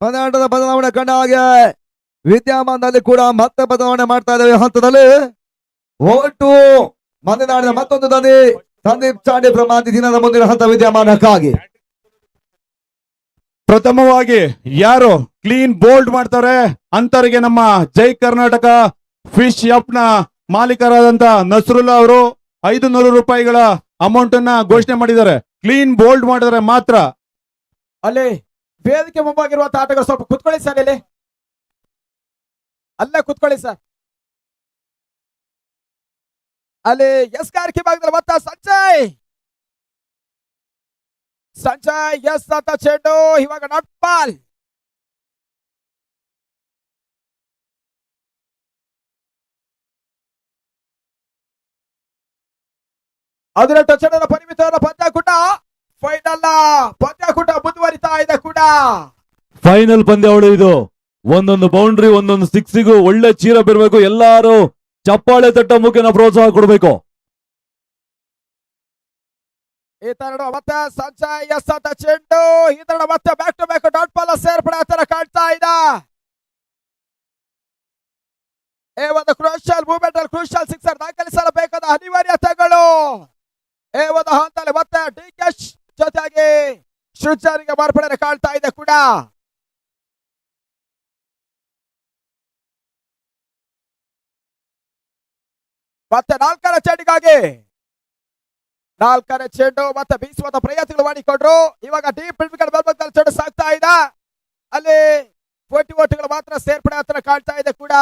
ಪಂದ್ಯಾಟದ ಬದಲಾವಣೆ ಕಂಡ ಹಾಗೆ ವಿದ್ಯಮಾನದಲ್ಲಿ ಕೂಡ ಮತ್ತೆ ಬದಲಾವಣೆ ಮಾಡ್ತಾ ಇದ್ದೇವೆ. ಹಂತದಲ್ಲಿ ಒಟ್ಟು ಮಲೆನಾಡಿನ ಮತ್ತೊಂದು ದಂಡಿ ಸಂದೀಪ್ ಚಾಂಡಿ ಪ್ರಮಾದಿ ದಿನದ ಮುಂದಿನ ಹಂತ ವಿದ್ಯಮಾನಕ್ಕಾಗಿ ಪ್ರಥಮವಾಗಿ ಯಾರು ಕ್ಲೀನ್ ಬೋಲ್ಡ್ ಮಾಡ್ತಾರೆ ಅಂತವರಿಗೆ ನಮ್ಮ ಜೈ ಕರ್ನಾಟಕ ಫಿಶ್ ಶಾಪ್ ನ ಮಾಲೀಕರಾದಂತ ನಸ್ರುಲ್ಲಾ ಅವರು 500 ರೂಪಾಯಿಗಳ ಅಮೌಂಟ್ ಅನ್ನ ಘೋಷಣೆ ಮಾಡಿದ್ದಾರೆ. ಕ್ಲೀನ್ ಬೋಲ್ಡ್ ಮಾಡಿದ್ರೆ ಮಾತ್ರ. ಅಲ್ಲಿ ವೇದಿಕೆ ಮುಂಭಾಗಿರುವಂತಹ ಆಟಗಾರರು ಸ್ವಲ್ಪ ಕುತ್ಕೊಳ್ಳಿ ಸರ್, ಇಲ್ಲಿ ಅಲ್ಲೇ ಕುತ್ಕೊಳ್ಳಿ ಸರ್. ಅಲ್ಲಿ ಎಸ್ ಕಾರ್ಕಿ ಭಾಗದಲ್ಲಿ ಮತ್ತ ಸಂಜಯ್ ಎಸ್ ಅಂತ ಚೆಂಡು, ಇವಾಗ ನಾಟ್ ಬಾಲ್. ಹದಿನೆಂಟು ಚೆಂಡದ ಪರಿಮಿತವನ್ನು ಪಂದ್ಯಾಕೂಟ ಪಂದ್ಯಾಕೂಟ ಮುಂದುವರಿತಾ ಇದೆ ಕೂಡ. ಫೈನಲ್ ಪಂದ್ಯಾವಳಿ ಇದು. ಒಂದೊಂದು ಬೌಂಡ್ರಿ ಒಂದೊಂದು ಸಿಕ್ಸಿಗೂ ಒಳ್ಳೆ ಚೀರ ಬಿರ್ಬೇಕು. ಎಲ್ಲಾರು ಚಪ್ಪಾಳೆ ತಟ್ಟ ಮುಖೇನ ಪ್ರೋತ್ಸಾಹ ಕೊಡಬೇಕು. ಈ ತರ ಮತ್ತೆ ಸಂಜಯ್ ಎಸ್ ಅಂತ ಚೆಂಡು, ಈ ತರ ಮತ್ತೆ back to back dot ball ಸೇರ್ಪಡೆ ಆತರ ಕಾಣ್ತಾ ಇದೆ. ಒಂದು ಕ್ರೂಷಿಯಲ್ ಮೂವ್ಮೆಂಟ್ ಅಲ್ಲಿ ಕ್ರೂಷಿಯಲ್ ಸಿಕ್ಸರ್ ದಾಖಲಿಸಬೇಕಾದ ಅನಿವಾರ್ಯತೆಗಳು ಒಂದು ಹಂತದಲ್ಲಿ ಮತ್ತೆ ಡಿಕೆ ಜೊತೆಯಾಗಿ ಸೃಜನ್ಗೆ ಮಾರ್ಪಡೆ ಕಾಣ್ತಾ ಇದೆ ಕೂಡ. ಮತ್ತೆ ನಾಲ್ಕನೇ ಚೆಂಡು ಮತ್ತೆ ಬೀಸುವಂತ ಪ್ರಯತ್ನಗಳು ಮಾಡಿಕೊಂಡ್ರು. ಇವಾಗ ಡೀಪ್ ವಿಕೆಟ್ ಮೇಲ್ಭಾಗದಲ್ಲಿ ಚೆಂಡು ಸಾಗ್ತಾ ಇದೆ. ಅಲ್ಲಿ ಓಟುಗಳು ಮಾತ್ರ ಸೇರ್ಪಡೆ ಹತ್ರ ಕಾಣ್ತಾ ಇದೆ ಕೂಡ.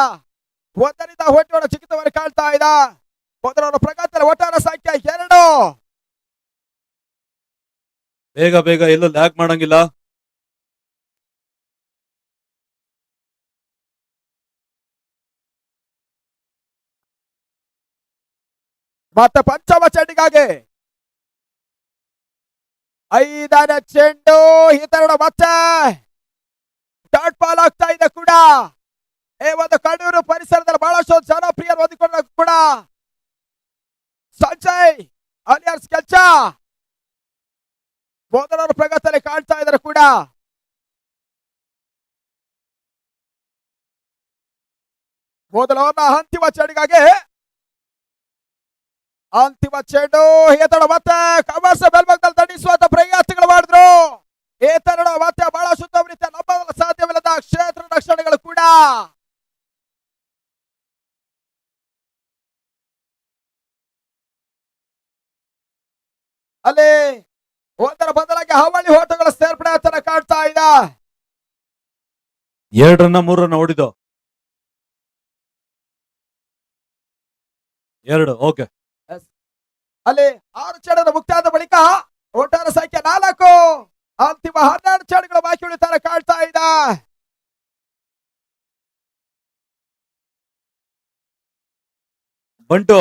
ಒಂದರಿಂದ ಓಟುಗಳ ಚಿಕಿತ್ಸೆಯನ್ನು ಕಾಣ್ತಾ ಇದೆ. ಮೊದಲವರ ಪ್ರಗತಿಯಲ್ಲಿ ಒಟ್ಟಾರೆ ಸಂಖ್ಯೆ 2. ಬೇಗ ಬೇಗ ಎಲ್ಲೂ ಲ್ಯಾಕ್ ಮಾಡಂಗಿಲ್ಲ. ಮತ್ತೆ ಪಂಚಮ ಚೆಂಡಿಗಾಗಿ 5ನೇ ಚೆಂಡು, ಈ ತರ ಮತ್ತೆ ಡಾಟ್ ಬಾಲ್ ಆಗ್ತಾ ಇದೆ ಕೂಡ. ಒಂದು ಕಣ್ಣೂರು ಪರಿಸರದಲ್ಲಿ ಬಹಳಷ್ಟು ಜನಪ್ರಿಯರು ಹೊಂದಿಕೊಂಡ ಕೂಡ ಸಂಜಯ್ ಅಲಿಯಾಸ್ ಕೆಲ್ಚ ಮೊದಲವರ ಪ್ರಗತಿಯಲ್ಲಿ ಕಾಣ್ತಾ ಇದ್ದಾರೆ ಕೂಡ. ಮೊದಲವರ ಅಂತಿಮ ಚೆಂಡಿಗಾಗಿ ಅಂತಿಮ ಚೆಂಡು, ಏತಡ ಮತ್ತೆ ಕಮರ್ಸ ಮೇಲ್ಭಾಗದಲ್ಲಿ ದಂಡಿಸುವಂತ ಪ್ರಯತ್ನಗಳು ಮಾಡಿದ್ರು. ಏತಡ ಮತ್ತೆ ಬಹಳ ಶುದ್ಧ ರೀತಿಯ ನಂಬಲು ಸಾಧ್ಯವಿಲ್ಲದ ಕ್ಷೇತ್ರ ರಕ್ಷಣೆಗಳು ಕೂಡ. ಅಲ್ಲಿ ಒಂದರ ಬದಲಾಗಿ ಹಾವಳಿ ಓಟಗಳ ಸೇರ್ಪಡೆ ಹತ್ತಿರ ಕಾಣ್ತಾ ಇದೆ. 2 ರನ್ನ 3 ರನ್ನ ಹೊಡಿದು 2. ಓಕೆ. ಅಲ್ಲಿ 6 ಚೆಂಡದ ಮುಕ್ತಾಯದ ಬಳಿಕ ಒಟ್ಟಾರೆ ಸಂಖ್ಯೆ 4. ಅಂತಿಮ 12 ಚೆಂಡುಗಳು ಬಾಕಿ ಉಳಿತಾರೆ ಕಾಣ್ತಾ ಇದೆ. ಬಂಟು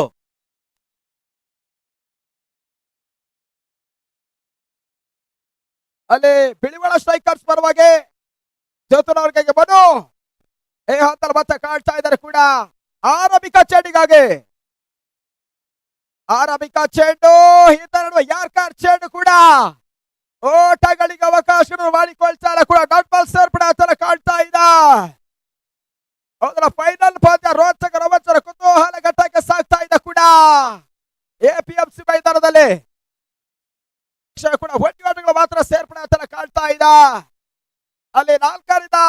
ಅಲ್ಲಿ ಬಿಳಿವಳ ಸ್ಟ್ರೈಕರ್ಸ್ ಪರವಾಗಿ ಚತುರವರ್ಗಕ್ಕೆ ಬಂದು ಹಂತಲ್ಲಿ ಮತ್ತೆ ಕಾಣ್ತಾ ಇದ್ದಾರೆ ಕೂಡ. ಆರಂಭಿಕ ಚೆಂಡು, ಈ ತರ ಯಾರ್ಕಾರ್ ಚೆಂಡು ಕೂಡ ಓಟಗಳಿಗೆ ಅವಕಾಶಗಳು ಮಾಡಿಕೊಳ್ತಾರೆ ಕೂಡ. ಡಾಟ್ ಬಾಲ್ ಸೇರ್ಪಡೆ ಆತರ ಕಾಣ್ತಾ ಇದೆ. ಅದರ ಫೈನಲ್ ಪಂದ್ಯ ರೋಚಕ ರೋಮಾಂಚಕ ಕುತೂಹಲ ಘಟ್ಟಕ್ಕೆ ಸಾಗ್ತಾ ಇದೆ ಕೂಡ. ಎಪಿಎಂಸಿ ಮೈದಾನದಲ್ಲಿ ಕೂಡ ಒಟ್ಟಿಗೆ ಮಾತ್ರ ಸೇರ್ಪಡೆ ಆತರ ಕಾಣ್ತಾ ಇದೆ. ಅಲ್ಲಿ 4ರಿಂದ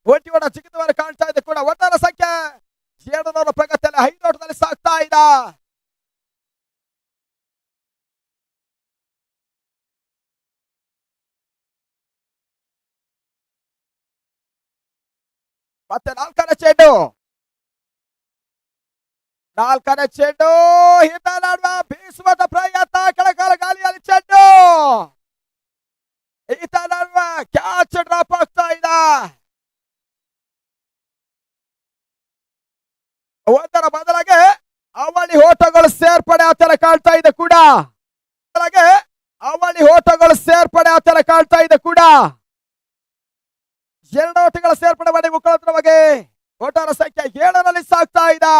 ಒಟ್ಟಿಗೆ ಚಿಕಿತ್ಸೆಯನ್ನು ಕಾಣ್ತಾ ಇದೆ ಕೂಡ. ಒಟ್ಟಾರೆ ಸಂಖ್ಯೆ 7 ಪ್ರಗತಿಯಲ್ಲಿ 5 ಓಟದಲ್ಲಿ ಸಾಗ್ತಾ ಇದೆ. ಮತ್ತೆ 4ನೇ ಚೆಂಡು, ಹಿತ ನಡುವೆ ಬೀಸುವಂತ ಪ್ರಯತ್ನ, ಕೆಳಕಾಲ ಗಾಳಿಯಲ್ಲಿ ಚೆಂಡು, ಈತ ನಡುವೆ ಕ್ಯಾಚ್ ಡ್ರಾಪ್ ಆಗ್ತಾ ಇದೆ. ಒಂದರ ಬದಲಾಗಿ ಅವಳಿ ಓಟಗಳು ಸೇರ್ಪಡೆ ಆತರ ಕಾಣ್ತಾ ಇದೆ ಕೂಡ. ಅವಳಿ ಓಟಗಳು ಸೇರ್ಪಡೆ ಆತರ ಕಾಣ್ತಾ ಇದೆ ಕೂಡ. 2 ಓಟಗಳ ಸೇರ್ಪಡೆ ಮಾಡಿ ಮುಖಾಂತರವಾಗಿ ಒಟ್ಟಾರೆ ಸಂಖ್ಯೆ 7ರಲ್ಲಿ ಸಾಗ್ತಾ ಇದೆ.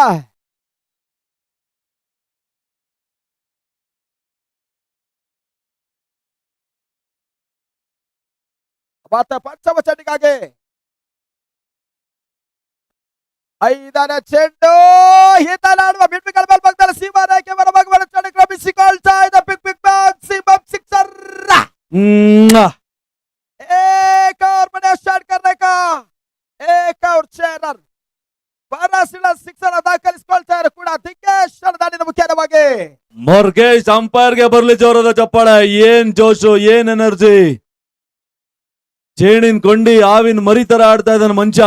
ಮತ್ತೆ ಪಂಚಮ ಚೆಂಡಿಗಾಗಿ 5ನೇ ಚೆಂಡು, ಹಿತ ನಾಡುವ ಬಿಡ್ಬಿಗಳ ಮೇಲ್ಭಾಗದಲ್ಲಿ ಸೀಮಾ ರೇಖೆ ಹೊರಭಾಗವನ್ನು ಚೆಂಡು ಕ್ರಮಿಸಿಕೊಳ್ತಾ ಇದೆ. ಬಿಗ್ ಬ್ಯಾಗ್ ಸಿಕ್ಸರ್, ಏಕ ಸಿಕ್ಸರ್ ದಾಖಲಿಸಿಕೊಳ್ತಾರೆ ಕೂಡ ದಿಗ್ಗೇಶ್ ದಾಳಿನ ಮುಖ್ಯವಾಗಿ. ಮೊರ್ಗೇಶ್ ಅಂಪೈರ್ಗೆ ಬರ್ಲಿ ಜೋರದ ಚಪ್ಪಾಳೆ. ಏನ್ ಜೋಶು, ಏನ್ ಎನರ್ಜಿ. ಚೇಣಿನ ಕೊಂಡಿ ಆವಿನ ಮರಿ ತರ ಆಡ್ತಾ ಇದ್ದಾನೆ ಮಂಚ.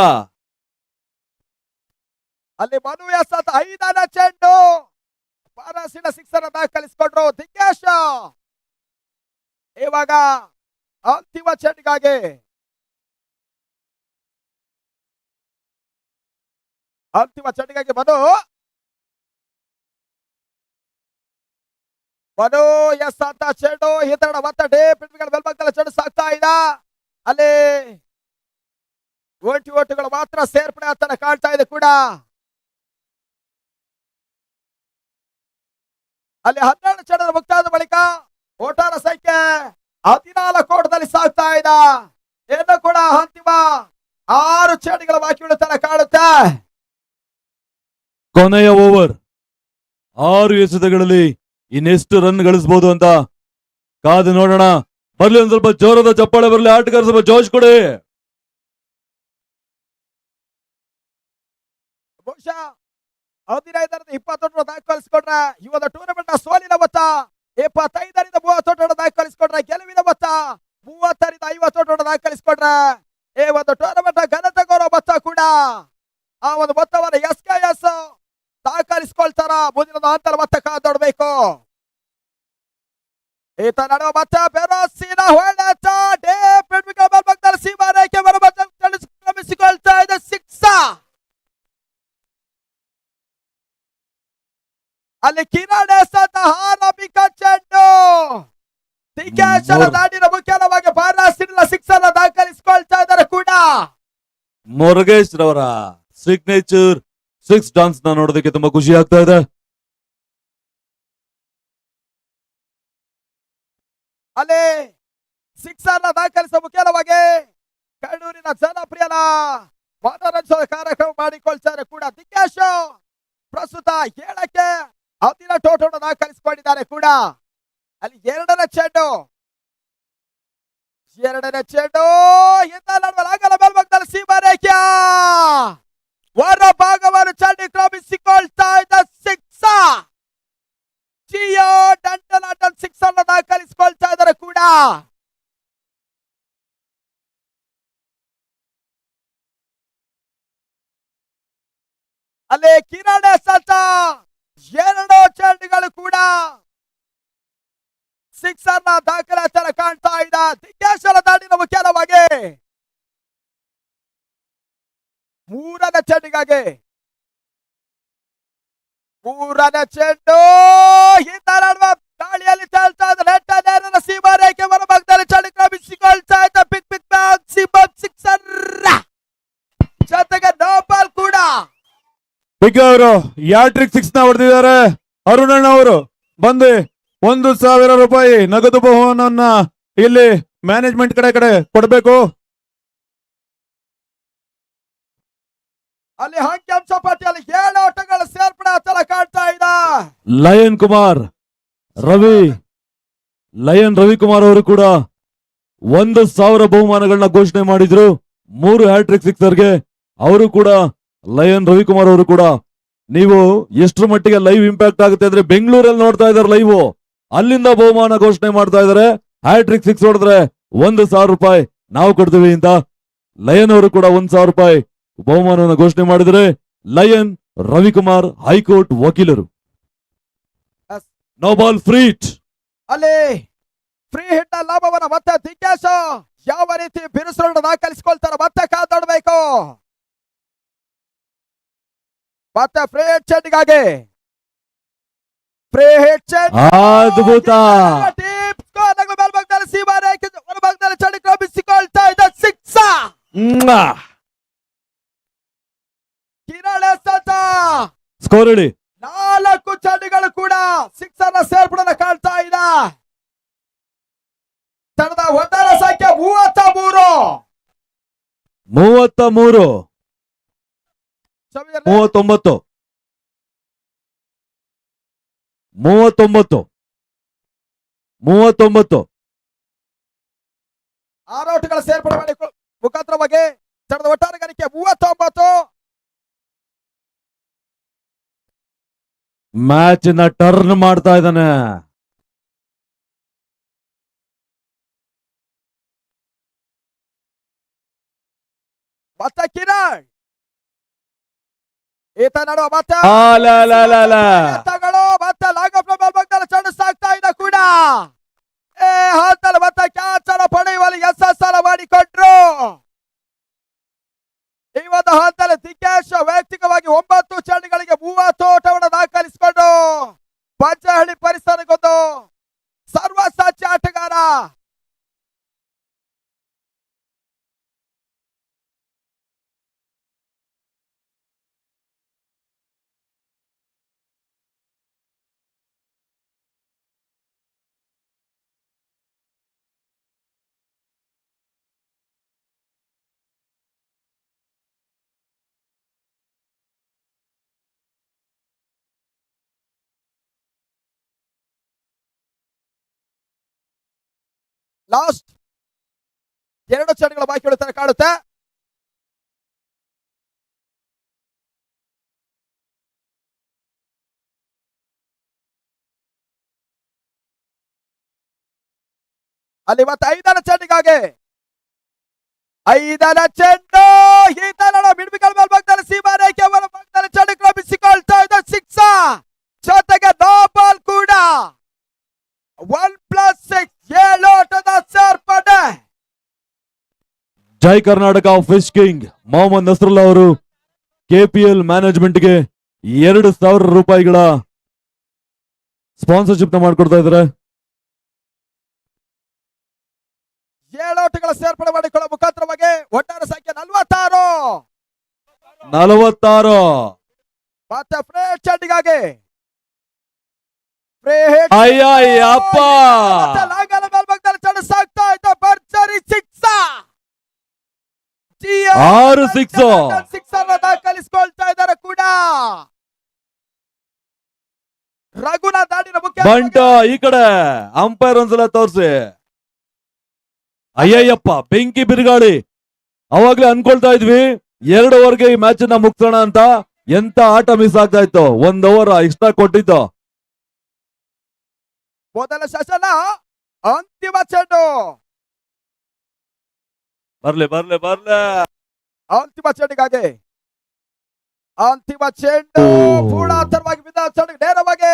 ಅಲ್ಲಿ ಮನು ಎಸ್ 5ನೇ ಚೆಂಡು ಪಾರಾಸಿನ ಸಿಕ್ಸರ್ ದಾಖಲಿಸಿಕೊಂಡ್ರು ದಿಗ್ಗೇಶ್. ಇವಾಗ ಅಂತಿಮ ಚೆಂಡಿಗಾಗಿ ಮನು ಎಸ್ ಅಂತ ಚೆಂಡು ಹಿತರಣ ಮತ್ತೆ ಪಿಂಡ್ಗಳ ಮೇಲ್ಭಾಗದಲ್ಲಿ ಚೆಂಡು ಸಾಕ್ತಾ ಇದ್ದ. ಅಲ್ಲಿ ಓಟುಗಳು ಮಾತ್ರ ಸೇರ್ಪಡೆ ಅಂತ ಕಾಣ್ತಾ ಇದೆ ಕೂಡ. ಅಲ್ಲಿ 12 ಚೆಂಡದ ಮುಕ್ತಾಯದ ಬಳಿಕ ಓಟರ ಸಂಖ್ಯೆ 14 ಓಟದಲ್ಲಿ ಸಾಗ್ತಾ ಇದ್ದ. ಇನ್ನು ಕೂಡ ಅಂತಿಮ 6 ಚೆಂಡುಗಳ ಬಾಕಿ ಉಳಿತಾನೆ ಕಾಣುತ್ತೆ. ಕೊನೆಯ ಓವರ್ 6 ಎಸೆತಗಳಲ್ಲಿ ಇನ್ನೆಷ್ಟು ರನ್ ಗಳಿಸಬಹುದು ಅಂತ ಕಾದು ನೋಡೋಣ. ಬರ್ಲಿ ಒಂದ್ ಸ್ವಲ್ಪ ಜೋರದ ಚಪ್ಪಾಳೆ ಬರ್ಲಿ. ಆಟಗಾರ ಸ್ವಲ್ಪ ಜೋಶ್ ಕೊಡಿ. ಬಹುಶಃ 15ರಿಂದ 20 ದಾಖಲಿಸಿಕೊಂಡ್ರೆ ಈ ಒಂದು ಟೂರ್ನಮೆಂಟ್ ಸೋಲಿನ ಮೊತ್ತ, 25ರಿಂದ 30 ದಾಖಲಿಸಿಕೊಂಡ್ರೆ ಗೆಲುವಿನ ಮೊತ್ತ, 30ರಿಂದ 50 ದಾಖಲಿಸಿಕೊಂಡ್ರೆ ಈ ಒಂದು ಟೂರ್ನಮೆಂಟ್ ಘನತೆ ಗೌರವ ಮೊತ್ತ ಕೂಡ. ಆ ಒಂದು ಮೊತ್ತವನ್ನು SKS ದಾಖಲಿಸಿಕೊಳ್ತಾರ. ಮುಂದಿನ ಹಂತದ ಮೊತ್ತ ಕಾದೊಡ್ಬೇಕು. ಈತ ನಡುವ ಮತ್ತೆ ಬೆರೋಸಿನ ಹೊಡೆತ ಸೀಮಾರೇಖೆ ಕ್ರಮಿಸಿಕೊಳ್ತಾ ಇದೆ. ಸಿಕ್ಸ ಅಲ್ಲಿ ಕಿರಣ್ ಹಾರಬಿಕ ಚೆಂಡು ದಿಗ್ಗೇಶರ ದಾಡಿನ ಮುಖ್ಯವಾಗಿ ಬಾರಾಸಿನ ಸಿಕ್ಸರ್ ದಾಖಲಿಸಿಕೊಳ್ತಾ ಇದ್ದಾರೆ ಕೂಡ. ಮೊರ್ಗೇಶ್ ರವರ ಸಿಗ್ನೇಚರ್ 6 ಡಾನ್ಸ್ ನ ನೋಡೋದಕ್ಕೆ ತುಂಬಾ ಖುಷಿ ಆಗ್ತಾ ಇದೆ. ಅಲ್ಲಿ ಸಿಕ್ಸರ್ ದಾಖಲಿಸುವ ಮುಖ್ಯವಾಗಿ ಕಣ್ಣೂರಿನ ಜನಪ್ರಿಯನ ಮನೋರಂಜನಾ ಕಾರ್ಯಕ್ರಮ ಮಾಡಿಕೊಳ್ತಾರೆ ಕೂಡ ದಿಗ್ಗೇಶ್. ಪ್ರಸ್ತುತ 7ಕ್ಕೆ 18 ದಾಖಲಿಸಿಕೊಂಡಿದ್ದಾರೆ ಕೂಡ. ಅಲ್ಲಿ 2ನೇ ಚೆಂಡು ಆಗಲ ಮೇಲ್ಭಾಗದಲ್ಲಿ ಸೀಮಾರೇಖೆ ಹೊರ ಭಾಗವನ್ನು ಚೆಂಡು ಕ್ರಮಿಸಿಕೊಳ್ತಾ ಇದ್ದ. ಸಿಕ್ಸ ಜಿಯೋ ಡಂಟನ್ ಸಿಕ್ಸರ್ ದಾಖಲಿಸಿಕೊಳ್ತಾ ಇದ್ದಾರೆ ಕೂಡ. ಅಲ್ಲಿ ಕಿರಣ್ ಸತ 2 ಚೆಂಡುಗಳು ಕೂಡ ಸಿಕ್ಸರ್ ದಾಖಲೆ ಕಾಣ್ತಾ ಇದ್ದ. ದಿಗ್ಗೇಶರ ದಾಡಿನ ಮುಖ್ಯವಾಗಿ 3ನೇ ಚೆಂಡಿಗಾಗಿ 3ನೇ ಚೆಂಡು ಗಾಳಿಯಲ್ಲಿ ತೇಲ್ತಾ ಇದ್ದ. ಸೀಮಾರೇಖೆ ಹೊರಭಾಗದಲ್ಲಿ ಚೆಂಡು ಕ್ರಮಿಸಿಕೊಳ್ತಾ ಇದ್ದ. ಸಿಕ್ಸರ್ ಜೊತೆಗೆ ನೋ ಬಾಲ್ ಕೂಡ. ಬಿಗ್ ಅವರು ಯಾಟ್ರಿಕ್ 6 ನ ಹೊಡೆದಿದ್ದಾರೆ. ಅರುಣಣ್ಣ ಅವರು ಬಂದು 1,000 ರೂಪಾಯಿ ನಗದು ಬಹುಮಾನವನ್ನ ಇಲ್ಲಿ ಮ್ಯಾನೇಜ್ಮೆಂಟ್ ಕಡೆ ಕೊಡಬೇಕು. ಅಲ್ಲಿ ಅಂಕಿಅಂಶ ಪಟ್ಟಿಯಲ್ಲಿ 7 ಆಟಗಳ ಸೇರ್ಪಡೆ ಆತರ ಕಾಣ್ತಾ ಇದೆ. ಲಯನ್ ರವಿಕುಮಾರ್ ಅವರು ಕೂಡ 1,000 ಬಹುಮಾನಗಳನ್ನ ಘೋಷಣೆ ಮಾಡಿದ್ರು. 3 ಹ್ಯಾಟ್ರಿಕ್ ಸಿಕ್ಸರ್ಗೆ ಅವರು ಕೂಡ ಲಯನ್ ರವಿಕುಮಾರ್ ಅವರು ಕೂಡ. ನೀವು ಎಷ್ಟರ ಮಟ್ಟಿಗೆ ಲೈವ್ ಇಂಪ್ಯಾಕ್ಟ್ ಆಗುತ್ತೆ ಅಂದ್ರೆ ಬೆಂಗಳೂರಲ್ಲಿ ನೋಡ್ತಾ ಇದಾರೆ ಲೈವ್, ಅಲ್ಲಿಂದ ಬಹುಮಾನ ಘೋಷಣೆ ಮಾಡ್ತಾ ಇದಾರೆ. ಹ್ಯಾಟ್ರಿಕ್ 6 ಹೊಡೆದ್ರೆ 1,000 ರೂಪಾಯಿ ನಾವು ಕೊಡ್ತೀವಿ ಅಂತ ಲಯನ್ ಅವರು ಕೂಡ 1,000 ರೂಪಾಯಿ ಬಹುಮಾನವನ್ನು ಘೋಷಣೆ ಮಾಡಿದರೆ. ಲಯನ್ ರವಿಕುಮಾರ್ ಹೈಕೋರ್ಟ್ ವಕೀಲರು. No ball free hit. ಅಲ್ಲಿ ಫ್ರೀ ಹಿಟ್ ಲಾಭವನ್ನ ಮತ್ತೆ ದಿಗ್ಗೇಶ್ ಯಾವ ರೀತಿ ಬಿರುಸನ್ನು ದಾಖಲಿಸಿಕೊಳ್ತಾರೆ ಮತ್ತೆ ಕಾದಾಡಬೇಕು. ಮತ್ತೆ ಫ್ರೀ ಹಿಟ್ ಚೆಂಡಿಗಾಗಿ ಅದ್ಭುತ ಮೇಲ್ಭಾಗದಲ್ಲಿ ಸೀಮಾರೇಖೆ ಹೊರಭಾಗದಲ್ಲಿ ಚೆಂಡು ಕ್ರಮಿಸಿಕೊಳ್ತಾ ಇದೆ. ಸಿಕ್ಸ ಕಿರಣ್ ಸ್ಕೋರ್ ಹೇಳಿ. 4 ಚೆಂಡುಗಳು ಕೂಡ ಸಿಕ್ಸರ್ ಸೇರ್ಪಡೆ ಕಾಣ್ತಾ ಇದೆ. ತಂಡದ ಒಟ್ಟಾರೆ ಸಂಖ್ಯೆ 33. 39 6 ಔಟ್ಗಳ ಸೇರ್ಪಡೆ ಮಾಡಿ ಮುಖಾಂತರವಾಗಿ ತಂಡದ ಒಟ್ಟಾರೆ ಗಳಿಕೆ 39. ಮ್ಯಾಚ್ ನ ಟರ್ನ್ ಮಾಡ್ತಾ ಇದ್ದಾನೆ. ಮತ್ತೆ ಕಿರಣ್ ಈತ ನಡುವ ಮತ್ತೆ ತಗಳು ಮತ್ತೆ ಲಾಗಪ್ಪ ಮೇಲ್ಭಾಗದಲ್ಲಿ ಚೆಂಡು ಸಾಗ್ತಾ ಇದೆ ಕೂಡ ಹಂತಲ್ಲಿ ಮತ್ತೆ ಕ್ಯಾಚ್ ಅನ್ನು ಪಡೆಯುವಲ್ಲಿ ಯಶಸ್ಸನ್ನು ಮಾಡಿಕೊಂಡ್ರು. ಈ ಒಂದು ಹಂತದಲ್ಲಿ ದಿಕೇಶ್ ವೈಯಕ್ತಿಕವಾಗಿ 9 ಚೆಂಡುಗಳಿಗೆ 30 ಓಟವನ್ನು ದಾಖಲಿಸಿಕೊಂಡು ಪಂಚಹಳ್ಳಿ ಪರಿಸರಕ್ಕೊಂದು ಸರ್ವಸಾಕ್ಷಿ ಆಟಗಾರ. ಲಾಸ್ಟ್ 2 ಚೆಂಡುಗಳ ಬಾಕಿ ಉಳಿತಾರೆ ಕಾಣುತ್ತೆ. ಅಲ್ಲಿ ಮತ್ತೆ 5ನೇ ಚೆಂಡಿಗಾಗಿ 5ನೇ ಚೆಂಡು ಈತನ ಬಿಡ್ಬಿಕಲ್ ಮೇಲ್ಭಾಗದಲ್ಲಿ ಸೀಮಾರೇಖೆ ಭಾಗದಲ್ಲಿ ಚೆಂಡು ಕ್ರಮಿಸಿಕೊಳ್ತಾ ಇದೆ. 6 ಜೊತೆಗೆ ನೋ ಬಾಲ್ ಕೂಡ 1+6 7 ಓಟದ ಸೇರ್ಪಡೆ. ಜೈ ಕರ್ನಾಟಕ ಫಿಶ್ ಕಿಂಗ್ ಮೊಹಮ್ಮದ್ ನಸ್ರುಲ್ಲಾ ಅವರು ಕೆಪಿಎಲ್ ಮ್ಯಾನೇಜ್ಮೆಂಟ್ಗೆ 2,000 ರೂಪಾಯಿಗಳ ಸ್ಪಾನ್ಸರ್ಶಿಪ್ ನ ಮಾಡ್ಕೊಡ್ತಾ ಇದ್ದಾರೆ. 7 ಓಟಗಳ ಸೇರ್ಪಡೆ ಮಾಡಿಕೊಳ್ಳುವ ಮುಖಾಂತರವಾಗಿ ಒಟ್ಟಾರೆ ಸಂಖ್ಯೆ 46. ಮತ್ತೆ ಫ್ರೇಡ್ ಚೆಂಡಿಗಾಗಿ ಅಯ್ಯಪ್ಪ ಲಾಗಲ ಮೇಲ್ಭಾಗದಲ್ಲಿ ಚೆಂಡು ಸಾಗ್ತಾ ಇದ್ದ ಭರ್ಜರಿ 6 ಅನ್ನು ದಾಖಲಿಸಿಕೊಳ್ತಾ ಇದ್ದಾರೆ ಕೂಡ. ರಘುನಾಥ್ ನಾಡಿನ ಮುಖ್ಯ ಬಂಟ ಈ ಕಡೆ ಅಂಪೈರ್ ಒಂದ್ಸಲ ತೋರಿಸಿ. ಅಯ್ಯಯ್ಯಪ್ಪ ಬೆಂಕಿ ಬಿರುಗಾಳಿ. ಅವಾಗ್ಲೇ ಅನ್ಕೊಳ್ತಾ ಇದ್ವಿ 2 ಓವರ್ಗೆ ಈ ಮ್ಯಾಚ್ ನ ಮುಗಿಸೋಣ ಅಂತ. ಎಂತ ಆಟ ಮಿಸ್ ಆಗ್ತಾ ಇತ್ತು. 1 ಓವರ್ ಎಕ್ಸ್ಟ್ರಾ ಕೊಟ್ಟಿತ್ತು. ಮೊದಲ ಶಾಸನ ಅಂತಿಮ ಚೆಂಡು. ಬರ್ಲೆ ಅಂತಿಮ ಚೆಂಡಿಗಾಗಿ ಅಂತಿಮ ಚೆಂಡು ಪೂರ್ಣಾಂತರವಾಗಿ ಬಿದ್ದ ಚೆಂಡು ನೇರವಾಗಿ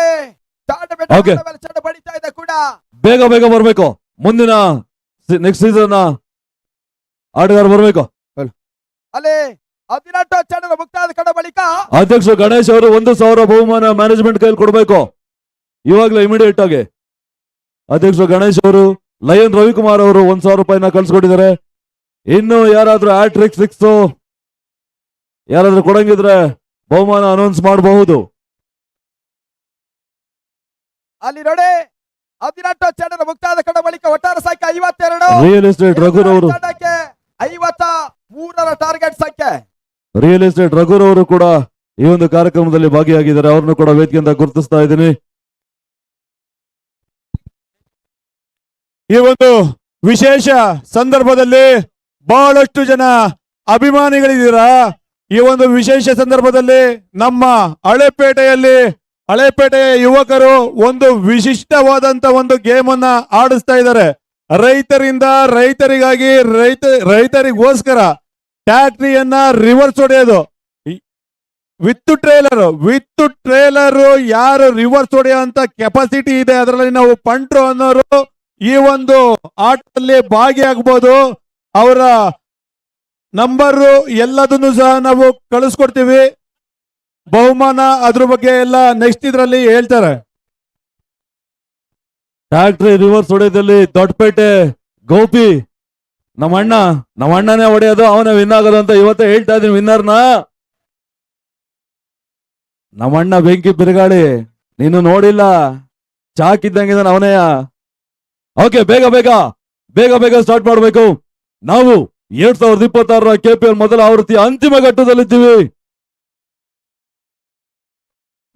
ಚೆಂಡು ಬಡಿತಾ ಇದೆ ಕೂಡ. ಬೇಗ ಬರ್ಬೇಕು. ಮುಂದಿನ ನೆಕ್ಸ್ಟ್ ಸೀಸನ್ ಆಟಗಾರ ಬರ್ಬೇಕು. ಅಲ್ಲಿ 18 ಚೆಂಡು ಮುಕ್ತಾಯದ ಕಡ ಬಳಿಕ ಅಧ್ಯಕ್ಷ ಗಣೇಶ್ ಅವರು 1,000 ಬಹುಮಾನ ಮ್ಯಾನೇಜ್ಮೆಂಟ್ ಕೈಲಿ ಕೊಡ್ಬೇಕು ಇವಾಗ್ಲೇ ಇಮಿಡಿಯೇಟ್ ಆಗಿ. ಅಧ್ಯಕ್ಷ ಗಣೇಶ್ ಅವರು ಲಯನ್ ರವಿಕುಮಾರ್ ಅವರು 1,000 ರೂಪಾಯಿನ ಕಳ್ಸಿಕೊಟ್ಟಿದ್ದಾರೆ. ಇನ್ನು ಯಾರಾದ್ರೂ ಹ್ಯಾಟ್ರಿಕ್ 6 ಯಾರಾದ್ರೂ ಕೊಡಂಗಿದ್ರೆ ಬಹುಮಾನ ಅನೌನ್ಸ್ ಮಾಡಬಹುದು. ಅಲ್ಲಿ ನೋಡಿ 18 ಚೆಂಡು ಮುಕ್ತಾಯದ ಕಡ ಬಳಿಕ ಒಟ್ಟಾರೆ ಸಂಖ್ಯೆ 52. ರಿಯಲ್ ಎಸ್ಟೇಟ್ ರಘುರವರು 53ರ ಟಾರ್ಗೆಟ್ ಸಂಖ್ಯೆ. ರಿಯಲ್ ಎಸ್ಟೇಟ್ ರಘುರವರು ಕೂಡ ಈ ಒಂದು ಕಾರ್ಯಕ್ರಮದಲ್ಲಿ ಭಾಗಿಯಾಗಿದ್ದಾರೆ. ಅವ್ರನ್ನು ಕೂಡ ವೇದಿಕೆಯಿಂದ ಗುರುತಿಸ್ತಾ ಇದ್ದೀನಿ. ಈ ಒಂದು ವಿಶೇಷ ಸಂದರ್ಭದಲ್ಲಿ ಬಹಳಷ್ಟು ಜನ ಅಭಿಮಾನಿಗಳಿದ್ದೀರಾ. ಈ ಒಂದು ವಿಶೇಷ ಸಂದರ್ಭದಲ್ಲಿ ನಮ್ಮ ಹಳೆಪೇಟೆಯ ಯುವಕರು ಒಂದು ವಿಶಿಷ್ಟವಾದಂತ ಒಂದು ಗೇಮ್ ಅನ್ನ ಆಡಿಸ್ತಾ ಇದ್ದಾರೆ. ರೈತರಿಗಾಗಿ ರೈತರಿಗೋಸ್ಕರ ಟ್ಯಾಕ್ಟ್ರಿಯನ್ನ ರಿವರ್ಸ್ ಹೊಡೆಯೋದು ವಿತ್ ಟ್ರೇಲರ್ ಯಾರು ರಿವರ್ಸ್ ಹೊಡೆಯೋ ಅಂತ ಕೆಪಾಸಿಟಿ ಇದೆ ಅದರಲ್ಲಿ ನಾವು ಪಂಟ್ರು ಅನ್ನೋರು ಈ ಒಂದು ಆಟದಲ್ಲಿ ಭಾಗಿಯಾಗಬಹುದು. ಅವರ ನಂಬರ್ ಎಲ್ಲದನ್ನು ಸಹ ನಾವು ಕಳಿಸ್ಕೊಡ್ತೀವಿ. ಬಹುಮಾನ ಅದ್ರ ಬಗ್ಗೆ ಎಲ್ಲ ನೆಕ್ಸ್ಟ್ ಇದ್ರಲ್ಲಿ ಹೇಳ್ತಾರೆ. ಟ್ಯಾಕ್ಟ್ರಿ ರಿವರ್ಸ್ ಹೊಡೆಯದಲ್ಲಿ ದೊಡ್ಡಪೇಟೆ ಗೋಪಿ ನಮ್ಮ ಅಣ್ಣನೇ ಹೊಡೆಯೋದು ಅವನೇ ವಿನ್ ಆಗೋದು ಅಂತ ಇವತ್ತೇ ಹೇಳ್ತಾ ಇದೀನಿ. ವಿನ್ನರ್ನ ನಮ್ಮಣ್ಣ ಬೆಂಕಿ ಬಿರುಗಾಳಿ ನೀನು ನೋಡಿಲ್ಲ, ಚಾಕಿದ್ದಂಗೆ ಅವನೇಯ. ಓಕೆ, ಬೇಗ ಸ್ಟಾರ್ಟ್ ಮಾಡಬೇಕು. ನಾವು 2026 ಕೆಪಿಎಲ್ ಮೊದಲ ಆವೃತ್ತಿ ಅಂತಿಮ ಘಟ್ಟದಲ್ಲಿದ್ದೀವಿ.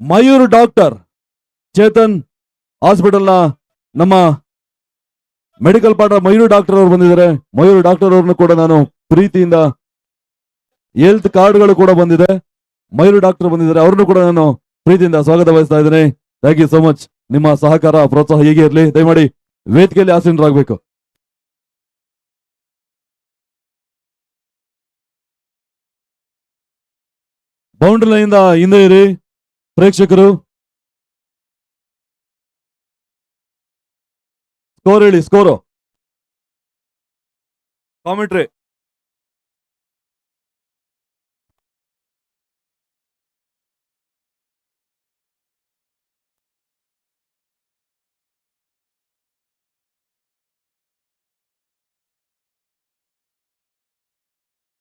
ಮಯೂರ್ ಡಾಕ್ಟರ್ ಚೇತನ್ ಹಾಸ್ಪಿಟಲ್ನ ನಮ್ಮ ಮೆಡಿಕಲ್ ಪಾರ್ಟ್ನರ್ ಮಯೂರ್ ಡಾಕ್ಟರ್ ಅವರು ಬಂದಿದ್ದಾರೆ. ಮಯೂರ್ ಡಾಕ್ಟರ್ ಅವ್ರನ್ನು ಕೂಡ ನಾನು ಪ್ರೀತಿಯಿಂದ ಹೆಲ್ತ್ ಕಾರ್ಡ್ಗಳು ಕೂಡ ಬಂದಿದೆ. ಮಯೂರ್ ಡಾಕ್ಟರ್ ಬಂದಿದ್ದಾರೆ, ಅವ್ರನ್ನು ಕೂಡ ನಾನು ಪ್ರೀತಿಯಿಂದ ಸ್ವಾಗತ ಬಯಸ್ತಾ ಇದ್ದೇನೆ. Thank you so much. ನಿಮ್ಮ ಸಹಕಾರ ಪ್ರೋತ್ಸಾಹ ಹೀಗೆ ಇರಲಿ. ದಯಮಾಡಿ ವೇದಿಕೆಯಲ್ಲಿ ಆಸೀನರಾಗಬೇಕು. ಬೌಂಡ್ರಿ ಲೈನ್ ಇಂದ ಹಿಂದೆ ಇರಿ ಪ್ರೇಕ್ಷಕರು. ಸ್ಕೋರ್ ಹೇಳಿ, ಸ್ಕೋರು. ಕಾಮೆಂಟ್ರಿ.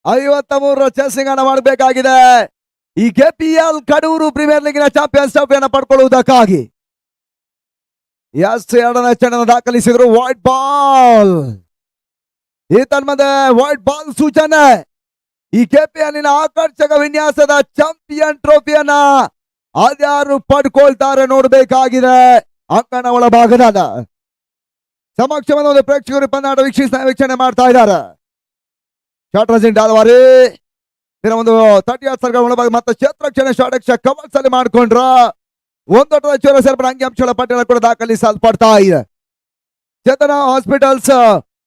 ಐವತ್ತ ಚೆಸ್ಸಿಂಗ್ ಅನ್ನ ಮಾಡಬೇಕಾಗಿದೆ. ಈ ಕೆಪಿಎಲ್ ಕಡೂರು ಪ್ರೀಮಿಯರ್ ಲೀಗಿನ ಚಾಂಪಿಯನ್ಸ್ ಟ್ರೋಫಿಯನ್ನು ಪಡ್ಕೊಳ್ಳುವುದಕ್ಕಾಗಿ ಎರಡನೇ ಚೆಂಡನ್ನು ದಾಖಲಿಸಿದ್ರು. White ball. ಈ ತನ್ಮದೆ ವೈಟ್ ಬಾಲ್ ಸೂಚನೆ. ಈ ಕೆಪಿಎಲ್ನ ಆಕರ್ಷಕ ವಿನ್ಯಾಸದ ಚಾಂಪಿಯನ್ ಟ್ರೋಫಿಯನ್ನ ಅದ್ಯಾರು ಪಡ್ಕೊಳ್ತಾರೆ ನೋಡಬೇಕಾಗಿದೆ. ಅಂಗಣ ಒಳಭಾಗದ ಸಮಕ್ಷಮದ ಒಂದು ಪ್ರೇಕ್ಷಕರು ಪಂದ್ಯಾಟ ವೀಕ್ಷಣೆ ಮಾಡ್ತಾ ಇದ್ದಾರೆ. ಶಾಟ್ರಾಜಿನ್ ಡಾಲ್ವಾರಿ ಒಂದು 30 ಸರ್ಗಳ ಒಳಭಾಗ ಮತ್ತೆ ಕ್ಷೇತ್ರಕ್ಷಣೆ ಶಾಟಕ್ಷ ಕವರ್ಸ್ ಅಲ್ಲಿ ಮಾಡ್ಕೊಂಡ್ರ ಒಂದೊಟ್ಟದ ಚೋರ ಸೇರ್ಪಡೆ ಅಂಕಿಅಂಶಗಳ ಪಟ್ಟಿಯನ್ನು ಕೂಡ ದಾಖಲಿಸಲ್ಪಡ್ತಾ ಇದೆ. ಚೇತನ ಹಾಸ್ಪಿಟಲ್ಸ್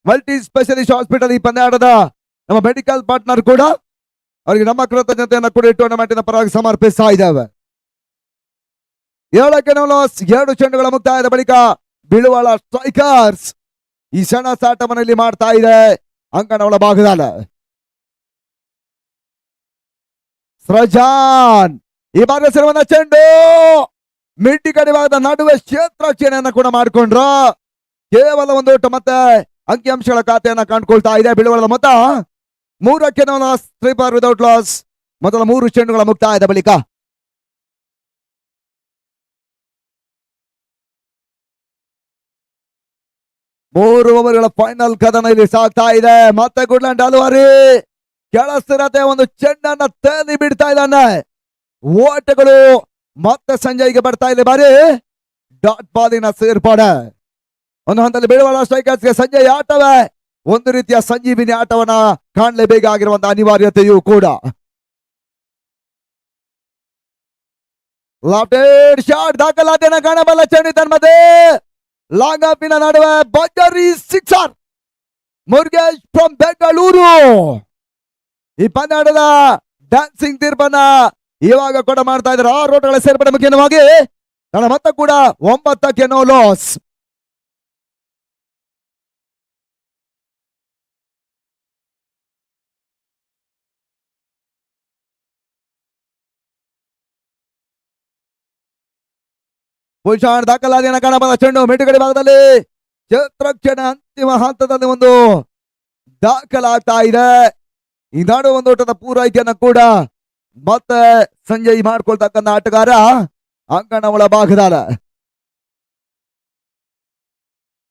ಮಲ್ಟಿ ಸ್ಪೆಷಲಿಸ್ಟ್ ಹಾಸ್ಪಿಟಲ್ ಈ ಪಂದ್ಯಾಟದ ನಮ್ಮ ಮೆಡಿಕಲ್ ಪಾರ್ಟ್ನರ್ ಕೂಡ ಅವರಿಗೆ ನಮ್ಮ ಕೃತಜ್ಞತೆಯನ್ನು ಕೂಡ ಈ ಟೂರ್ನಮೆಂಟಿನ ಪರವಾಗಿ ಸಮರ್ಪಿಸ್ತಾ ಇದ್ದೇವೆ. 2 ಚೆಂಡುಗಳ ಮುಕ್ತಾಯದ ಬಳಿಕ ಬಿಳುವಾಳ ಸ್ಟ್ರೈಕರ್ಸ್ ಈ ಸಣ್ಣ ಸಾಟವನ್ನು ಇಲ್ಲಿ ಮಾಡ್ತಾ ಇದೆ. ಅಂಗಣ ಒಳಭಾಗದ ಸೃಜಾನ್ ಈ ಬಾರಿ ಸಿರುವಂತ ಚೆಂಡು ಮಿಡ್ಡಿ ಕಡಿವಾದ ನಡುವೆ ಕ್ಷೇತ್ರಕ್ಷಣೆಯನ್ನ ಕೂಡ ಮಾಡಿಕೊಂಡ್ರ ಕೇವಲ ಒಂದು ಓಟ ಮತ್ತೆ ಅಂಕಿಅಂಶಗಳ ಖಾತೆಯನ್ನ ಕಂಡುಕೊಳ್ತಾ ಇದೆ. ಬಿಳುವಳದ ಮೊತ್ತ 3ಕ್ಕೆ ಲಾಸ್, 3 ವಿದೌಟ್ ಲಾಸ್. ಮೊದಲ 3 ಚೆಂಡುಗಳ ಮುಕ್ತಾಯದ ಬಳಿಕ ಮೂರು ಓವರ್ಗಳ ಫೈನಲ್ ಕದನ ಇಲ್ಲಿ ಸಾಗ್ತಾ ಇದೆ. ಮತ್ತೆ ಗುಡ್ಲ್ಯಾಂಡ್ ಡಾಲ್ವಾರಿ ಕೆಳಸ್ಥಿರತೆ ಒಂದು ಚೆಂಡನ್ನ ತೇಲಿ ಬಿಡ್ತಾ ಇದ್ದಾನೆ. ಓಟಗಳು ಮತ್ತೆ ಸಂಜಯ್ಗೆ ಬರ್ತಾ ಇದೆ. ಬಾರಿ ಡಾಟ್ ಬಾಲಿನ ಸೇರ್ಪಡೆ. ಒಂದು ಹಂತದಲ್ಲಿ ಬೀಳುವ ಸ್ಟ್ರೈಕರ್ಸ್ಗೆ ಸಂಜಯ್ ಆಟವೇ ಒಂದು ರೀತಿಯ ಸಂಜೀವಿನಿ ಆಟವನ್ನ ಕಾಣಲೇಬೇಕಾಗಿರುವಂತಹ ಅನಿವಾರ್ಯತೆಯೂ ಕೂಡ. ಲಾಫ್ಟೆಡ್ ಶಾಟ್ ದಾಖಲಾತಿಯನ್ನು ಕಾಣಬಲ್ಲ ಚೆಂಡು ತನ್ಮದೆ ಲಾಂಗ್ ಆಫಿನ ನಡುವೆ ಬಜರಿ ಸಿಕ್ಸರ್. ಮುರುಗೇಶ್ ಫ್ರಮ್ ಬೆಂಗಳೂರು ಈ ಪಂದ್ಯಾಟದ ಡ್ಯಾನ್ಸಿಂಗ್ ತೀರ್ಪನ್ನ ಇವಾಗ ಕೂಡ ಮಾಡ್ತಾ ಇದ್ದಾರೆ. 6 ಓಟಗಳ ಸೇರ್ಪಡೆ ಮುಖ್ಯವಾಗಿ ನನ್ನ ಮೊತ್ತ ಕೂಡ 9ಕ್ಕೆ ನೋ ಲಾಸ್. ಪುಷಾಣ್ ದಾಖಲಾತಿಯನ್ನು ಕಾಣಬಲ್ಲ ಚೆಂಡು ಮಿಡ್ಗಡೆ ಭಾಗದಲ್ಲಿ ಕ್ಷೇತ್ರಕ್ಷಣ ಅಂತಿಮ ಹಂತದಲ್ಲಿ ಒಂದು ದಾಖಲಾಗ್ತಾ ಇದೆ. ಈ ನಾಡು ಒಂದು ಓಟದ ಪೂರೈಕೆಯನ್ನ ಕೂಡ ಮತ್ತೆ ಸಂಜಯ್ ಮಾಡ್ಕೊಳ್ತಕ್ಕಂಥ ಆಟಗಾರ ಅಂಗಣ ಒಳಭಾಗದ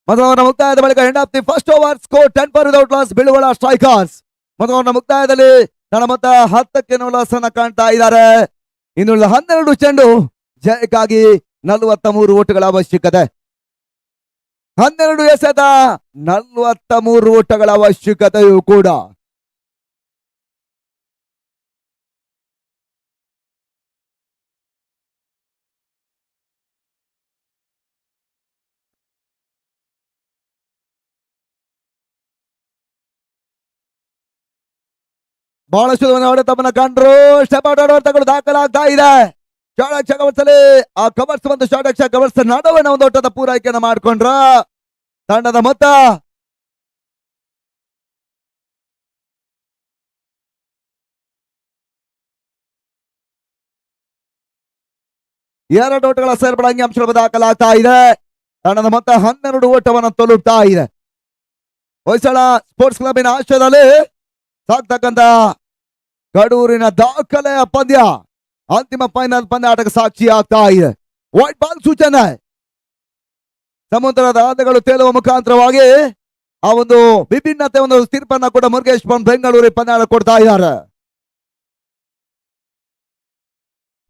ಮೊದಲ ಮುಕ್ತಾಯದ ಬಳಿಕ end of the first over score 10 without loss. Biluvala strikers ಮೊದಲ ಮುಕ್ತಾಯದಲ್ಲಿ ನನ್ನ ಮೊತ್ತ 10ಕ್ಕೆ ನೋ ಲಾಸ್ ಅನ್ನ ಕಾಣ್ತಾ ಇದ್ದಾರೆ. ಇನ್ನುಳಿದ 12 ಚೆಂಡು ಜಯಕ್ಕಾಗಿ 43 ಓಟಗಳ ಅವಶ್ಯಕತೆ. 12 ಎಸೆತ 43 ಓಟಗಳ ಅವಶ್ಯಕತೆಯೂ ಕೂಡ. ಬಹಳಷ್ಟು ಹೊಡೆತವನ್ನ ಕಂಡ್ರು. ಸ್ಟೆಪ್ ಔಟ್ ಹೊಡೆತಗಳು ದಾಖಲಾಗ್ತಾ ಇದೆ. ಶಾಡಕ್ಷ ಕವರ್ಸಲ್ಲಿ ಆ ಕವರ್ಸ್ ಒಂದು ಶಾಡಕ್ಷ ಕವರ್ಸ್ ನಡುವಿನ ಒಂದು ಓಟದ ಪೂರೈಕೆಯನ್ನು ಮಾಡಿಕೊಂಡ್ರ ತಂಡದ ಮೊತ್ತ 2 ಓಟಗಳ ಸೇರ್ಪಡೆ ಅಂಕಿಅಂಶಗಳು ದಾಖಲಾಗ್ತಾ ಇದೆ. ತಂಡದ ಮೊತ್ತ 12 ಓಟವನ್ನು ತಲುಪ್ತಾ ಇದೆ. ಹೊಯ್ಸಳ ಸ್ಪೋರ್ಟ್ಸ್ ಕ್ಲಬ್ಬಿನ ಆಶ್ರಯದಲ್ಲಿ ಸಾಕ್ತಕ್ಕಂತ ಕಡೂರಿನ ದಾಖಲೆಯ ಪಂದ್ಯ ಅಂತಿಮ ಫೈನಲ್ ಪಂದ್ಯಾಟಕ್ಕೆ ಸಾಕ್ಷಿ ಆಗ್ತಾ ಇದೆ. ವೈಟ್ ಬಾಲ್ ಸೂಚನೆ. ಸಮುದ್ರದ ಅಲೆಗಳು ತೇಲುವ ಮುಖಾಂತರವಾಗಿ ಆ ಒಂದು ವಿಭಿನ್ನತೆ ಒಂದು ತೀರ್ಪನ್ನ ಕೂಡ ಮುರುಗೇಶ್ ಫ್ರಮ್ ಬೆಂಗಳೂರು ಪಂದ್ಯಾಟ ಕೊಡ್ತಾ ಇದ್ದಾರೆ.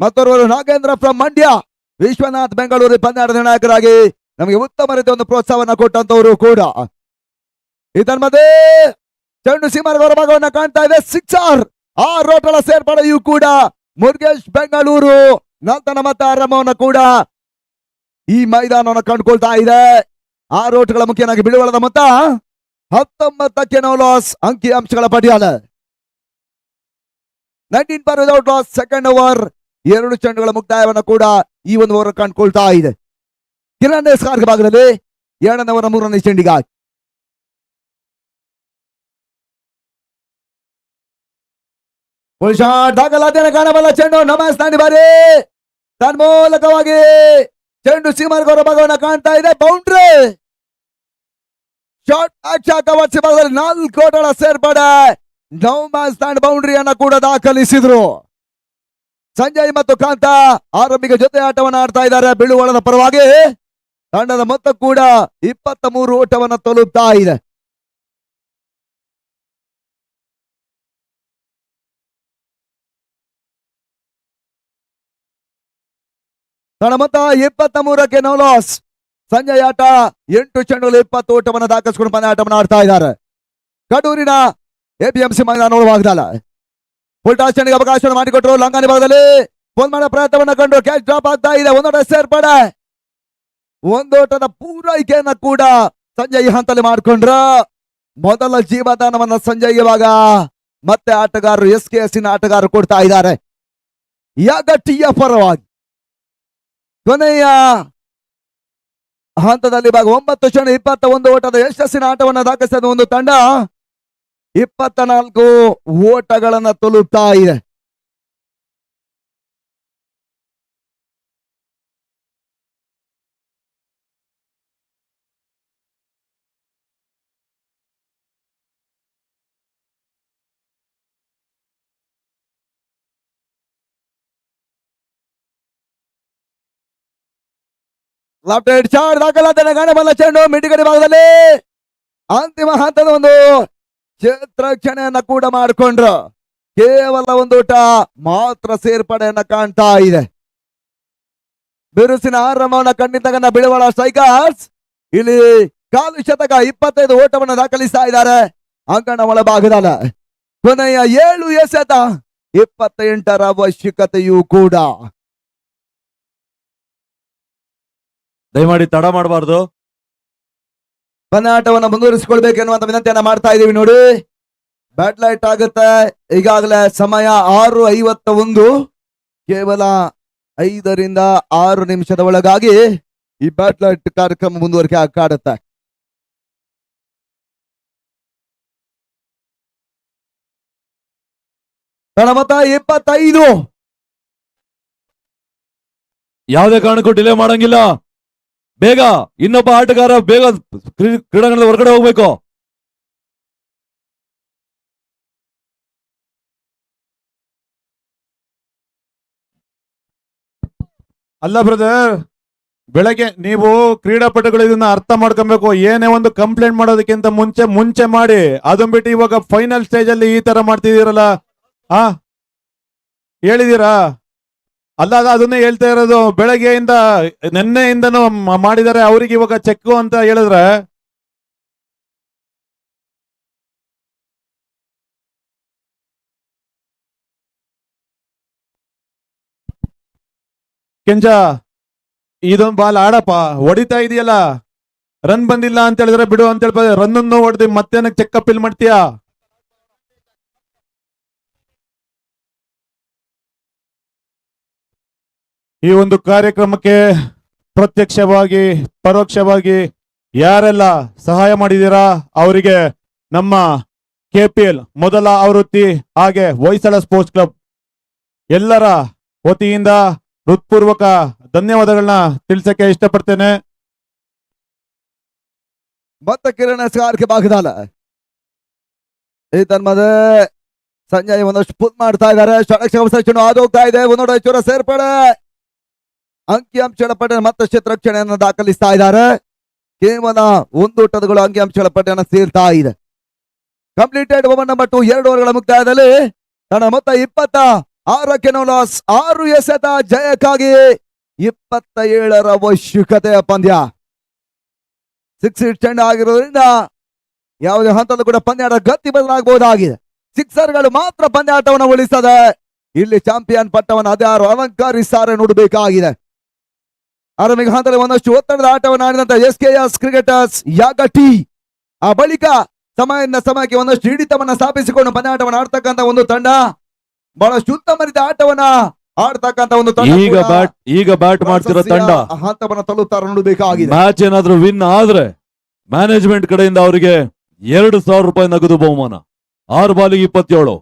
ಮತ್ತೋರ್ವರು ನಾಗೇಂದ್ರ ಫ್ರಮ್ ಮಂಡ್ಯ, ವಿಶ್ವನಾಥ್ ಬೆಂಗಳೂರು ಪಂದ್ಯಾಟದ ನಾಯಕರಾಗಿ ನಮಗೆ ಉತ್ತಮ ರೀತಿಯ ಒಂದು ಪ್ರೋತ್ಸಾಹವನ್ನು ಕೊಟ್ಟಂತವರು ಕೂಡ. ಇದನ್ಮಧ್ಯೆ ಚೆಂಡು ಸೀಮಾರ ಹೊರಭಾಗವನ್ನ ಕಾಣ್ತಾ ಇದೆ. 6 ಓಟಗಳ ಸೇರ್ಪಡೆಯೂ ಕೂಡ ಮುರುಗೇಶ್ ಬೆಂಗಳೂರು ನಂತರ ಮತ್ತೆ ಆರಂಭವನ್ನು ಕೂಡ ಈ ಮೈದಾನವನ್ನು ಕಂಡುಕೊಳ್ತಾ ಇದೆ. 6 ಓಟಗಳ ಮುಖ್ಯನಾಗಿ ಬಿಡುವಳದ ಮೊತ್ತ 19ಕ್ಕೆ ನೋ ಲಾಸ್ ಅಂಕಿ ಅಂಶಗಳ ಪಟ್ಟಿಯಾಲ 19 for without loss. Second over 2 ಚೆಂಡುಗಳ ಮುಕ್ತಾಯವನ್ನು ಕೂಡ ಈ ಒಂದು ಓವರ್ ಕಂಡುಕೊಳ್ತಾ ಇದೆ. ಕಿರಣ್ ಸ್ಕಾರ್ಕ್ ಭಾಗದಲ್ಲಿ 2ನೇ ಓವರ್ 3ನೇ ಚೆಂಡಿಗಾಗಿ ದಾಖಲಾತಿಯನ್ನು ಕಾಣಬಲ್ಲ ಚೆಂಡು ನಮಸ್ತಾನಿ ಬಾರಿ ತನ್ಮೂಲಕವಾಗಿ ಚೆಂಡು ಸೀಮರ್ ಗೌರ ಭಾಗವನ್ನು ಕಾಣ್ತಾ ಇದೆ. ಬೌಂಡ್ರಿ ಶಾರ್ಟ್ ಅಕ್ಷ ಕವರ್ಸಿ ಭಾಗದಲ್ಲಿ 4 ಓಟಗಳ ಸೇರ್ಪಡೆ ನೌಮಾನ್ ಬೌಂಡ್ರಿಯನ್ನ ಕೂಡ ದಾಖಲಿಸಿದ್ರು. ಸಂಜಯ್ ಮತ್ತು ಕಾಂತ ಆರಂಭಿಕ ಜೊತೆ ಆಟವನ್ನು ಆಡ್ತಾ ಇದ್ದಾರೆ ಬಿಳುವಳದ ಪರವಾಗಿ. ತಂಡದ ಮೊತ್ತ ಕೂಡ 23 ಓಟವನ್ನು ತಲುಪ್ತಾ ಇದೆ. ತಂಡ ಮೊತ್ತ 23ಕ್ಕೆ ನೋ ಲಾಸ್. ಸಂಜಯ್ ಆಟ 8 ಚೆಂಡುಗಳು 20 ಓಟವನ್ನು ದಾಖಲಿಸಿಕೊಂಡು ಪಂದ್ಯ ಆಟವನ್ನು ಆಡ್ತಾ ಇದ್ದಾರೆ. ಕಡೂರಿನ ಎಪಿಎಂಸಿ ಮೈದಾನ ಭಾಗದಲ್ಲ ಫುಲ್ ಟಾಸ್ ಚೆಂಡಿಗೆ ಅವಕಾಶವನ್ನು ಮಾಡಿಕೊಟ್ಟರು. ಲಂಗಾನಿ ಭಾಗದಲ್ಲಿ ಫೋನ್ ಮಾಡೋ ಪ್ರಯತ್ನವನ್ನು ಕಂಡು ಕ್ಯಾಚ್ ಡ್ರಾಪ್ ಆಗ್ತಾ ಇದೆ. ಒಂದೋಟ ಸೇರ್ಪಡೆ ಒಂದೋಟದ ಪೂರೈಕೆಯನ್ನ ಕೂಡ ಸಂಜಯ್ ಹಂತಲ್ಲಿ ಮಾಡಿಕೊಂಡ್ರ. ಮೊದಲ ಜೀವದಾನವನ್ನ ಸಂಜಯ್ ಇವಾಗ ಮತ್ತೆ ಆಟಗಾರರು SKS ಆಟಗಾರರು ಕೊಡ್ತಾ ಇದ್ದಾರೆ ಯಗಟ್ಟಿಯ ಪರವಾಗಿ. ಕೊನೆಯ ಹಂತದಲ್ಲಿ ಭಾಗ 9 ಚೆಂಡು 21 ಓಟದ ಯಶಸ್ಸಿನ ಆಟವನ್ನು ದಾಖಲಿಸಿದ ಒಂದು ತಂಡ 24 ಓಟಗಳನ್ನ ತಲುಪ್ತಾ ಇದೆ. ಲೆಫ್ಟ್ ಹ್ಯಾಂಡ್ ಶಾಟ್ ದಾಖಲಾತಿಯನ್ನು ಕಾಣಬಲ್ಲ ಚೆಂಡು ಮಿಡಿಗಡಿ ಭಾಗದಲ್ಲಿ ಅಂತಿಮ ಹಂತದ ಒಂದು ಚಿತ್ರಕ್ಷಣೆಯನ್ನ ಕೂಡ ಮಾಡಿಕೊಂಡ್ರು. ಕೇವಲ ಒಂದು ಓಟ ಮಾತ್ರ ಸೇರ್ಪಡೆಯನ್ನ ಕಾಣ್ತಾ ಇದೆ. ಬಿರುಸಿನ ಆರಂಭವನ್ನ ಕಂಡಿದ್ದಾಗ ಬಿಳುವಳ ಸ್ಟ್ರೈಕರ್ಸ್ ಇಲ್ಲಿ ಕಾಲು ಶತಕ 25 ಓಟವನ್ನು ದಾಖಲಿಸ್ತಾ ಇದ್ದಾರೆ ಅಂಗಣ ಒಳಭಾಗದಲ್ಲ. ಕೊನೆಯ 7 ಎಸೆತ 28ರ ಅವಶ್ಯಕತೆಯೂ ಕೂಡ. ದಯಮಾಡಿ ತಡ ಮಾಡಬಾರ್ದು. ಪಂದ್ಯಾಟವನ್ನು ಮುಂದುವರಿಸಿಕೊಳ್ಬೇಕೆನ್ನುವಂತ ವಿನಂತಿಯನ್ನ ಮಾಡ್ತಾ ಇದೀವಿ. ನೋಡಿ ಬ್ಯಾಟ್ ಲೈಟ್ ಆಗುತ್ತೆ. ಈಗಾಗಲೇ ಸಮಯ 6:51. ಕೇವಲ 5 ರಿಂದ 6 ನಿಮಿಷದ ಒಳಗಾಗಿ ಈ ಬ್ಯಾಟ್ ಲೈಟ್ ಕಾರ್ಯಕ್ರಮ ಮುಂದುವರಿಕೆ ಕಾಡುತ್ತೆ. ಮೊತ್ತ 25. ಯಾವುದೇ ಕಾರಣಕ್ಕೂ ಡಿಲೇ ಮಾಡಂಗಿಲ್ಲ. ಬೇಗ ಇನ್ನೊಬ್ಬ ಆಟಗಾರ ಬೇಗ ಕ್ರೀಡಾಂಗಣದ ಹೊರಗಡೆ ಹೋಗ್ಬೇಕು. ಅಲ್ಲ ಬ್ರದರ್, ಬೆಳಗ್ಗೆ ನೀವು ಕ್ರೀಡಾಪಟುಗಳು ಇದನ್ನ ಅರ್ಥ ಮಾಡ್ಕೊಬೇಕು. ಏನೇ ಒಂದು ಕಂಪ್ಲೇಂಟ್ ಮಾಡೋದಕ್ಕಿಂತ ಮುಂಚೆ ಮಾಡಿ. ಅದನ್ನ ಬಿಟ್ಟು ಇವಾಗ ಫೈನಲ್ ಸ್ಟೇಜ್ ಅಲ್ಲಿ ಈ ತರ ಮಾಡ್ತಿದ್ದೀರಲ್ಲ, ಹೇಳಿದೀರಾ? ಅಲ್ಲ ಅದನ್ನೇ ಹೇಳ್ತಾ ಇರೋದು. ಬೆಳಗ್ಗೆಯಿಂದ ನಿನ್ನೆಯಿಂದನೂ ಮಾಡಿದ್ದಾರೆ, ಅವ್ರಿಗೆ ಇವಾಗ ಚೆಕ್ ಅಂತ ಹೇಳಿದ್ರೆ ಕೆಂಜ ಇದೊಂದು ಬಾಲ್ ಆಡಪ್ಪ, ಹೊಡಿತಾ ಇದೆಯಲ್ಲ, ರನ್ ಬಂದಿಲ್ಲ ಅಂತ ಹೇಳಿದ್ರೆ ಬಿಡು ಅಂತ ಹೇಳ್ಬೋದು. ರನ್ನನ್ನು ಹೊಡೆದು ಮತ್ತೇನಕ್ಕೆ ಚೆಕ್ ಅಪೀಲ್ ಮಾಡ್ತೀಯಾ? ಈ ಒಂದು ಕಾರ್ಯಕ್ರಮಕ್ಕೆ ಪ್ರತ್ಯಕ್ಷವಾಗಿ ಪರೋಕ್ಷವಾಗಿ ಯಾರೆಲ್ಲ ಸಹಾಯ ಮಾಡಿದ್ದೀರಾ ಅವರಿಗೆ ನಮ್ಮ KPL ಮೊದಲ ಆವೃತ್ತಿ ಹಾಗೆ ಹೊಯ್ಸಳ ಸ್ಪೋರ್ಟ್ಸ್ ಕ್ಲಬ್ ಎಲ್ಲರ ವತಿಯಿಂದ ಹೃತ್ಪೂರ್ವಕ ಧನ್ಯವಾದಗಳನ್ನ ತಿಳಿಸಕ್ಕೆ ಇಷ್ಟಪಡ್ತೇನೆ. ಮತ್ತೆ ಕಿರಣ ಸ್ಕಾರ್ಕ್ ಭಾಗದಲ್ಲ ಈ ತನ್ಮದ ಸಂಜಯ್ ಒಂದಷ್ಟು ಪುಲ್ ಮಾಡ್ತಾ ಇದ್ದಾರೆ. ಷಡಕ್ಷಣ ಹಾದು ಹೋಗ್ತಾ ಇದೆ. ಒಂದೊಡ ಚೂರ ಸೇರ್ಪಡೆ ಅಂಕಿಅಂಶಗಳ ಪಟ್ಟಿಯನ್ನು ಮತ್ತಷ್ಟು ಚಿತ್ರಕ್ಷಣೆಯನ್ನು ದಾಖಲಿಸ್ತಾ ಇದ್ದಾರೆ. ಕೇವಲ 1 ಓಟಗಳು ಅಂಕಿಅಂಶಗಳ ಪಟ್ಟಿಯನ್ನು ಸೇರ್ತಾ ಇದೆ. ಕಂಪ್ಲೀಟೆಡ್ ಓವರ್ ನಂಬರ್ 2 2 ಓವರ್ಗಳ ಮುಕ್ತಾಯದಲ್ಲಿ ತನ್ನ ಮೊತ್ತ 26ಕ್ಕೆ ನೋ ಲಾಸ್. 6 ಎಸೆತ ಜಯಕ್ಕಾಗಿ 27ರ ಅವಶ್ಯಕತೆಯ ಪಂದ್ಯ. 6 ಹಿಟ್ ಚೆಂಡು ಆಗಿರೋದ್ರಿಂದ ಯಾವುದೇ ಹಂತದಲ್ಲೂ ಕೂಡ ಪಂದ್ಯಾಟ ಗತಿ ಬದಲಾಗಬಹುದಾಗಿದೆ. ಸಿಕ್ಸರ್ಗಳು ಮಾತ್ರ ಪಂದ್ಯಾಟವನ್ನು ಉಳಿಸ್ತದೆ. ಇಲ್ಲಿ ಚಾಂಪಿಯನ್ ಪಟ್ಟವನ್ನು ಅದ್ಯಾರು ಅಲಂಕರಿಸ್ತಾರೆ ನೋಡಬೇಕಾಗಿದೆ. ಆರಂಭಿಕ ಹಂತದಲ್ಲಿ ಒಂದಷ್ಟು ಒತ್ತಡದ ಆಟವನ್ನು ಆಡಿದಂತ SKS ಕ್ರಿಕೆಟರ್ಸ್ ಯಾಗಟಿ ಆ ಬಳಿಕ ಸಮಯದಿಂದ ಸಮಯಕ್ಕೆ ಒಂದಷ್ಟು ಹಿಡಿತವನ್ನ ಸ್ಥಾಪಿಸಿಕೊಂಡು ಪಂದ್ಯಾಟವನ್ನು ಆಡ್ತಕ್ಕಂತ ಒಂದು ತಂಡ, ಬಹಳಷ್ಟು ಉತ್ತಮ ರೀತಿಯ ಆಟವನ್ನ ಆಡ್ತಕ್ಕಂತ ಒಂದು ತಂಡ ಈಗ ಬ್ಯಾಟ್ ಮಾಡ್ತಿರೋ ತಂಡ ಹಂತವನ್ನ ತಲುಪ್ತಾರೆ ನೋಡಬೇಕಾಗಿದೆ. ಮ್ಯಾಚ್ ಏನಾದ್ರೂ ವಿನ್ ಆದ್ರೆ ಮ್ಯಾನೇಜ್ಮೆಂಟ್ ಕಡೆಯಿಂದ ಅವರಿಗೆ 2,000 ರೂಪಾಯಿ ನಗದು ಬಹುಮಾನ. 6 ಬಾಲಿಗೆ 27.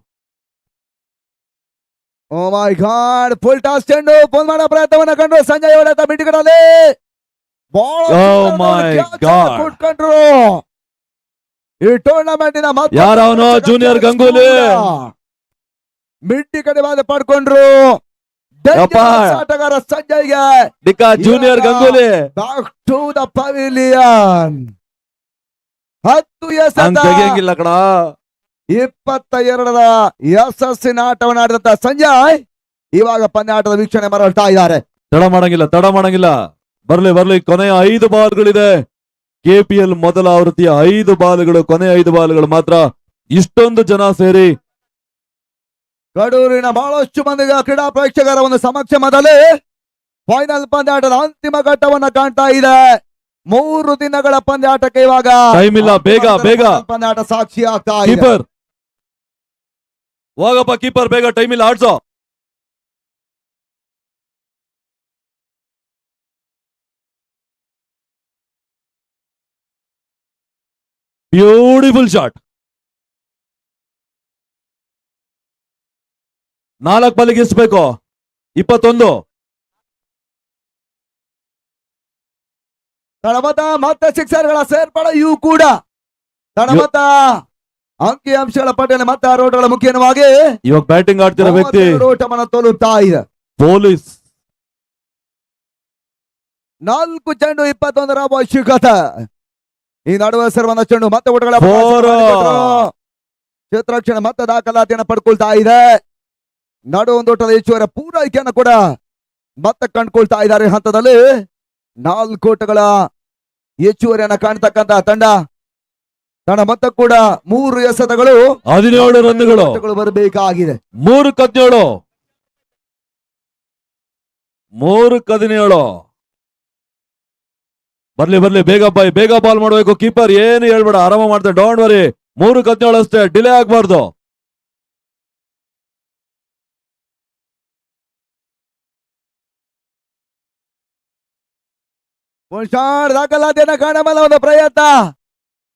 ಓ ಮೈ ಗಾಡ್, ಫುಲ್ ಟಾಸ್ ಚೆಂಡು ಪೋಲ್ ಮಾಡೋ ಪ್ರಯತ್ನವನ್ನ ಕಂಡ್ರು ಸಂಜಯ್ ಹೊಡೆತ ಮಿಡ್ಡಿಗಡಲ್ಲಿ Oh my God. ಕೊಟ್ಕೊಂಡ್ರು. ಈ ಟೂರ್ನಮೆಂಟಿನ ಯಾರವನು ಜೂನಿಯರ್ ಗಂಗೂಲಿ ಮಿಡ್ಡಿ ಕಡೆ ಬಾದ ಪಡ್ಕೊಂಡ್ರು. ಯಪ್ಪ. ಆಟಗಾರ ಸಂಜಯ್ಗೆ ಡಿಕಾ junior Ganguly back to the pavilion. 10 ಎಸೆತ ತೆಗಿಯಂಗಿಲ್ಲ ಕಣ. 22ರ ಯಶಸ್ಸಿನ ಆಟವನ್ನು ಆಡಿದಂತ ಸಂಜಯ್ ಇವಾಗ ಪಂದ್ಯಾಟದ ವೀಕ್ಷಣೆ ಮರಳ್ತಾ ಇದ್ದಾರೆ. ತಡ ಮಾಡಂಗಿಲ್ಲ. ಬರ್ಲಿ ಕೊನೆಯ 5 ಬಾಲ್ಗಳಿದೆ. KPL ಮೊದಲ ಆವೃತ್ತಿಯ 5 ಬಾಲ್ಗಳು, ಕೊನೆಯ 5 ಬಾಲ್ಗಳು ಮಾತ್ರ. ಇಷ್ಟೊಂದು ಜನ ಸೇರಿ ಕಡೂರಿನ ಬಹಳಷ್ಟು ಮಂದಿಗೆ ಕ್ರೀಡಾ ಪ್ರೇಕ್ಷಕರ ಒಂದು ಸಮಕ್ಷಮದಲ್ಲಿ ಫೈನಲ್ ಪಂದ್ಯಾಟದ ಅಂತಿಮ ಘಟ್ಟವನ್ನ ಕಾಣ್ತಾ ಇದೆ. 3 ದಿನಗಳ ಪಂದ್ಯಾಟಕ್ಕೆ ಇವಾಗ ಟೈಮ್ ಇಲ್ಲ, ಬೇಗ ಪಂದ್ಯಾಟ ಸಾಕ್ಷಿ ಆಗ್ತಾ ಇದೆ. ಕೀಪರ್ ಹೋಗಪ್ಪ, ಕೀಪರ್ ಬೇಗ, ಟೈಮ್ ಇಲ್ಲ, ಆಡ್ಸೋ. Beautiful shot. 4 ಬಾಲಿಗೆ ಎಷ್ಟು ಬೇಕು? 21. ತಳಮತ ಮತ್ತೆ ಸಿಕ್ಸರ್ಗಳ ಸೇರ್ಪಡೆ ಇವು ಕೂಡ ತಳಮತ ಅಂಕಿ ಅಂಶಗಳ ಪಟ್ಟಿಯಲ್ಲಿ ಮತ್ತೆ ಆ ರೋಡ್ಗಳ ಮುಖ್ಯವಾಗಿ ಇವಾಗ ಬ್ಯಾಟಿಂಗ್ ಆಡ್ತಿರೋ ವ್ಯಕ್ತಿ ಓಟವನ್ನು ತೋಲುತ್ತಾ ಇದೆ. ಪೊಲೀಸ್ 4 ಚೆಂಡು 21 ಅವಶ್ಯಕತೆ. ಈ ನಡುವೆ ಸರ್ವನ ಚೆಂಡು ಮತ್ತೆ ಓಟಗಳ ಕ್ಷೇತ್ರಕ್ಷಣ ಮತ್ತೆ ದಾಖಲಾತಿಯನ್ನು ಪಡ್ಕೊಳ್ತಾ ಇದೆ. ನಡು ಒಂದು ಓಟದ ಹೆಚ್ಚುವರಿ ಪೂರೈಕೆಯನ್ನು ಕೂಡ ಮತ್ತೆ ಕಂಡುಕೊಳ್ತಾ ಇದ್ದಾರೆ. ಹಂತದಲ್ಲಿ 4 ಓಟಗಳ ಹೆಚ್ಚುವರಿಯನ್ನ ಕಾಣ್ತಕ್ಕಂತ ತಂಡ ಮತ್ತೆ ಕೂಡ 3 ಎಸೆತಗಳು 17 ರನ್ಗಳು ಬರಬೇಕಾಗಿದೆ. 3-17. 3-17. ಬರ್ಲಿ ಬೇಗ ಬಾಲ್ ಮಾಡಬೇಕು. ಕೀಪರ್ ಏನು ಹೇಳ್ಬೇಡ, ಆರಾಮ ಮಾಡ್ತಾರೆ. Don't worry. 3-17 ಅಷ್ಟೇ, ಡಿಲೇ ಆಗ್ಬಾರ್ದು. ದಾಖಲಾತಿಯನ್ನ ಕಾಣಬಲ್ಲ ಒಂದು ಪ್ರಯತ್ನ,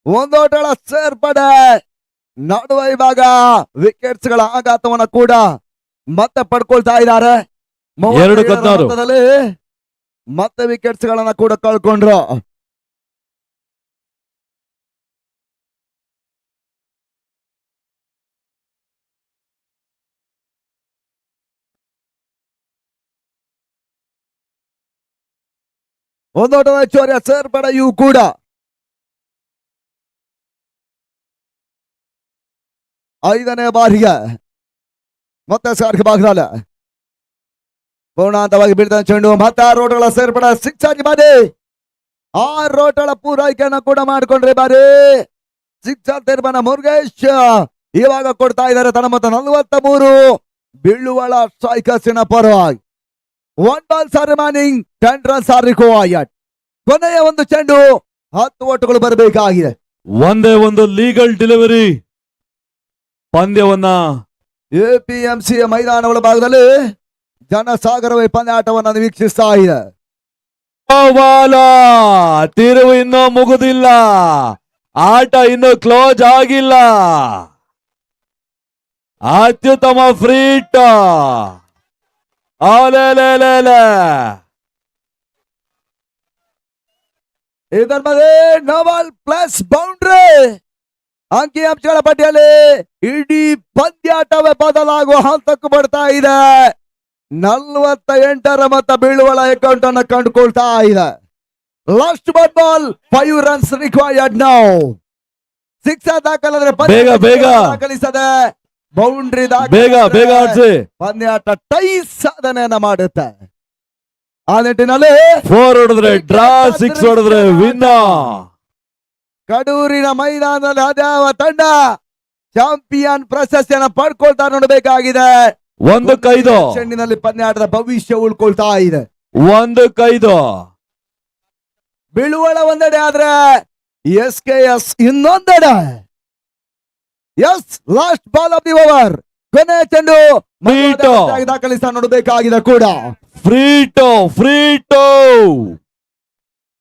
ಒಂದೋಟಗಳ ಸೇರ್ಪಡೆ. ನಡುವೆ ಇವಾಗ ವಿಕೆಟ್ಸ್ ಗಳ ಆಘಾತವನ್ನ ಕೂಡ ಮತ್ತೆ ಪಡ್ಕೊಳ್ತಾ ಇದ್ದಾರೆ. 2-16. ಮತ್ತೆ ವಿಕೆಟ್ಸ್ ಗಳನ್ನ ಕೂಡ ಕಳ್ಕೊಂಡ್ರು. ಒಂದೋಟದ ಹೆಚ್ಚುವರಿಯ ಸೇರ್ಪಡೆ ಇವು ಕೂಡ. 5ನೇ ಬಾರಿಗೆ ಮತ್ತೆ ಸಾರ್ಗೆ ಭಾಗದಲ್ಲ ಪೂರ್ಣಾಂತವಾಗಿ ಬೀಳ್ದ ಚೆಂಡು ಮತ್ತೆ 6 ಓಟಗಳ ಸೇರ್ಪಡೆ. 6 ಆಗಿ ಬಾರಿ 6 ಓಟಗಳ ಪೂರೈಕೆಯನ್ನು ಕೂಡ ಮಾಡಿಕೊಂಡ್ರೆ ಬಾರಿ 6 ತೀರ್ಮಾನ ಮುರುಗೇಶ್ ಇವಾಗ ಕೊಡ್ತಾ ಇದ್ದಾರೆ. ತನ್ನ ಮೊತ್ತ 43 ಬೀಳುವಳ ಸ್ಟ್ರೈಕರ್ಸಿನ ಪರವಾಗಿ. 1 ball sir remaining, 10 runs R required. ಕೊನೆಯ ಒಂದು ಚೆಂಡು 10 ಓಟಗಳು ಬರಬೇಕಾಗಿದೆ. ಒಂದೇ ಒಂದು ಲೀಗಲ್ ಡೆಲಿವರಿ ಪಂದ್ಯವನ್ನ APMC ಮೈದಾನಗಳ ಭಾಗದಲ್ಲಿ ಜನಸಾಗರವೇ ಪಂದ್ಯಾಟವನ್ನು ವೀಕ್ಷಿಸ್ತಾ ಇದೆ. ತಿರುವು ಇನ್ನೂ ಮುಗುದಿಲ್ಲ, ಆಟ ಇನ್ನು ಕ್ಲೋಸ್ ಆಗಿಲ್ಲ. ಅತ್ಯುತ್ತಮ ಫ್ರೀಟ್ ಇದರ ಮಧ್ಯೆ ನೋಬಲ್ ಪ್ಲಸ್ ಬೌಂಡ್ರಿ. ಅಂಕಿ ಅಂಶಗಳ ಪಟ್ಟಿಯಲ್ಲಿ ಇಡೀ ಪಂದ್ಯಾಟವೇ ಬದಲಾಗುವ ಹಂತಕ್ಕೂ ಬರ್ತಾ ಇದೆ. 48ರ ಮೊತ್ತ ಬೀಳುವಳ ಅಕೌಂಟ್ ಅನ್ನು ಕಂಡುಕೊಳ್ತಾ ಇದೆ. Last ball 5 runs required now. 6 ದಾಖಲಾದ್ರೆ ಬೇಗ ದಾಖಲಿಸದೆ ಬೌಂಡ್ರಿ ಬೇಗ ಆಡ್ಸಿ ಪಂದ್ಯಾಟ ಟೈ ಸಾಧನೆಯನ್ನ ಮಾಡುತ್ತೆ. ಆ ನಿಟ್ಟಿನಲ್ಲಿ 4 ಹೊಡೆದ್ರೆ ಡ್ರಾ, 6 ಹೊಡೆದ್ರೆ ವಿನ್. ಕಡೂರಿನ ಮೈದಾನದಲ್ಲಿ ಅದ್ಯಾವ ತಂಡ ಚಾಂಪಿಯನ್ ಪ್ರಶಸ್ತಿಯನ್ನು ಪಡ್ಕೊಳ್ತಾ ನೋಡಬೇಕಾಗಿದೆ. 1-5 ಚೆಂಡಿನಲ್ಲಿ ಪಂದ್ಯಾಟದ ಭವಿಷ್ಯ ಉಳ್ಕೊಳ್ತಾ ಇದೆ. 1-5 ಬೀಳುವಳ ಒಂದೆಡೆ ಆದ್ರೆ SKS ಇನ್ನೊಂದೆಡೆ. Yes, last ball of the over, ಕೊನೆ ಚೆಂಡು Free-to. ದಾಖಲಿಸ ನೋಡಬೇಕಾಗಿದೆ ಕೂಡ. ಫ್ರೀಟೋ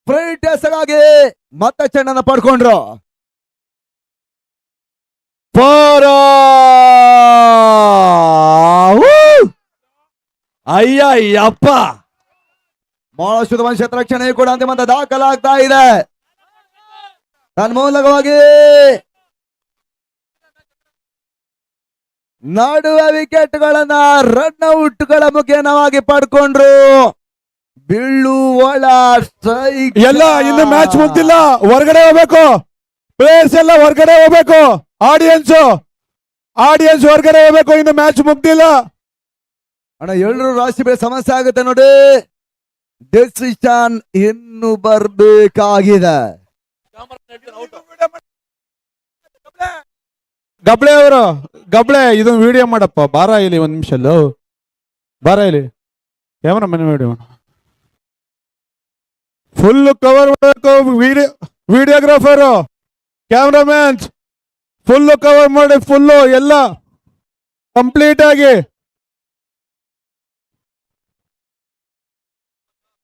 ಫ್ರೀ ಟೆಸ್ಟ್ಗಾಗಿ ಮತ್ತೆ ಚೆಂಡನ್ನ ಪಡ್ಕೊಂಡ್ರು. ಅಯ್ಯಪ್ಪ, ಬಹಳಷ್ಟು ವಂಶದ ರಕ್ಷಣೆ ಕೂಡ ಅಂತಿಮ ಹಂತ ದಾಖಲಾಗ್ತಾ ಇದೆ. ತನ್ಮೂಲಕವಾಗಿ ನಡುವೆ ವಿಕೆಟ್ಗಳನ್ನ ರನ್ ಔಟ್ಗಳ ಮುಖೇನವಾಗಿ ಪಡ್ಕೊಂಡ್ರು. ಬೀಳುವಳ ಸ್ಟ್ರೈಕ್. ಎಲ್ಲ ಇನ್ನು ಮ್ಯಾಚ್ ಮುಗ್ದಿಲ್ಲ, ಹೊರಗಡೆ ಹೋಗ್ಬೇಕು, ಪ್ಲೇಯರ್ಸ್ ಎಲ್ಲ ಹೊರಗಡೆ ಹೋಗ್ಬೇಕು, ಆಡಿಯನ್ಸ್ ಹೊರಗಡೆ ಹೋಗ್ಬೇಕು, ಇನ್ನು ಮ್ಯಾಚ್ ಮುಗ್ದಿಲ್ಲ. ಅಣ್ಣ, ಎಲ್ಲರೂ ರಾಶಿ ಬೇರೆ ಸಮಸ್ಯೆ ಆಗುತ್ತೆ ನೋಡಿ. ಡೆಸಿಷನ್ ಇನ್ನು ಬರ್ಬೇಕಾಗಿದೆ. ಗಬ್ಳೆ ಇದೊಂದು ವಿಡಿಯೋ ಮಾಡಪ್ಪ, ಬಾರ ಇಲ್ಲಿ ಒಂದ್ ನಿಮಿಷ, ಬಾರ ಇಲ್ಲಿ ಕ್ಯಾಮ್ರಾ ಮನೆ ವಿಡಿಯೋ ಫುಲ್ ಕವರ್ ಮಾಡಬೇಕು. ವಿಡಿಯೋಗ್ರಾಫರು, ಕ್ಯಾಮ್ರಾಮ್ಯಾನ್ಸ್ ಫುಲ್ ಕವರ್ ಮಾಡಿ, ಫುಲ್ಲು ಎಲ್ಲ ಕಂಪ್ಲೀಟ್ ಆಗಿ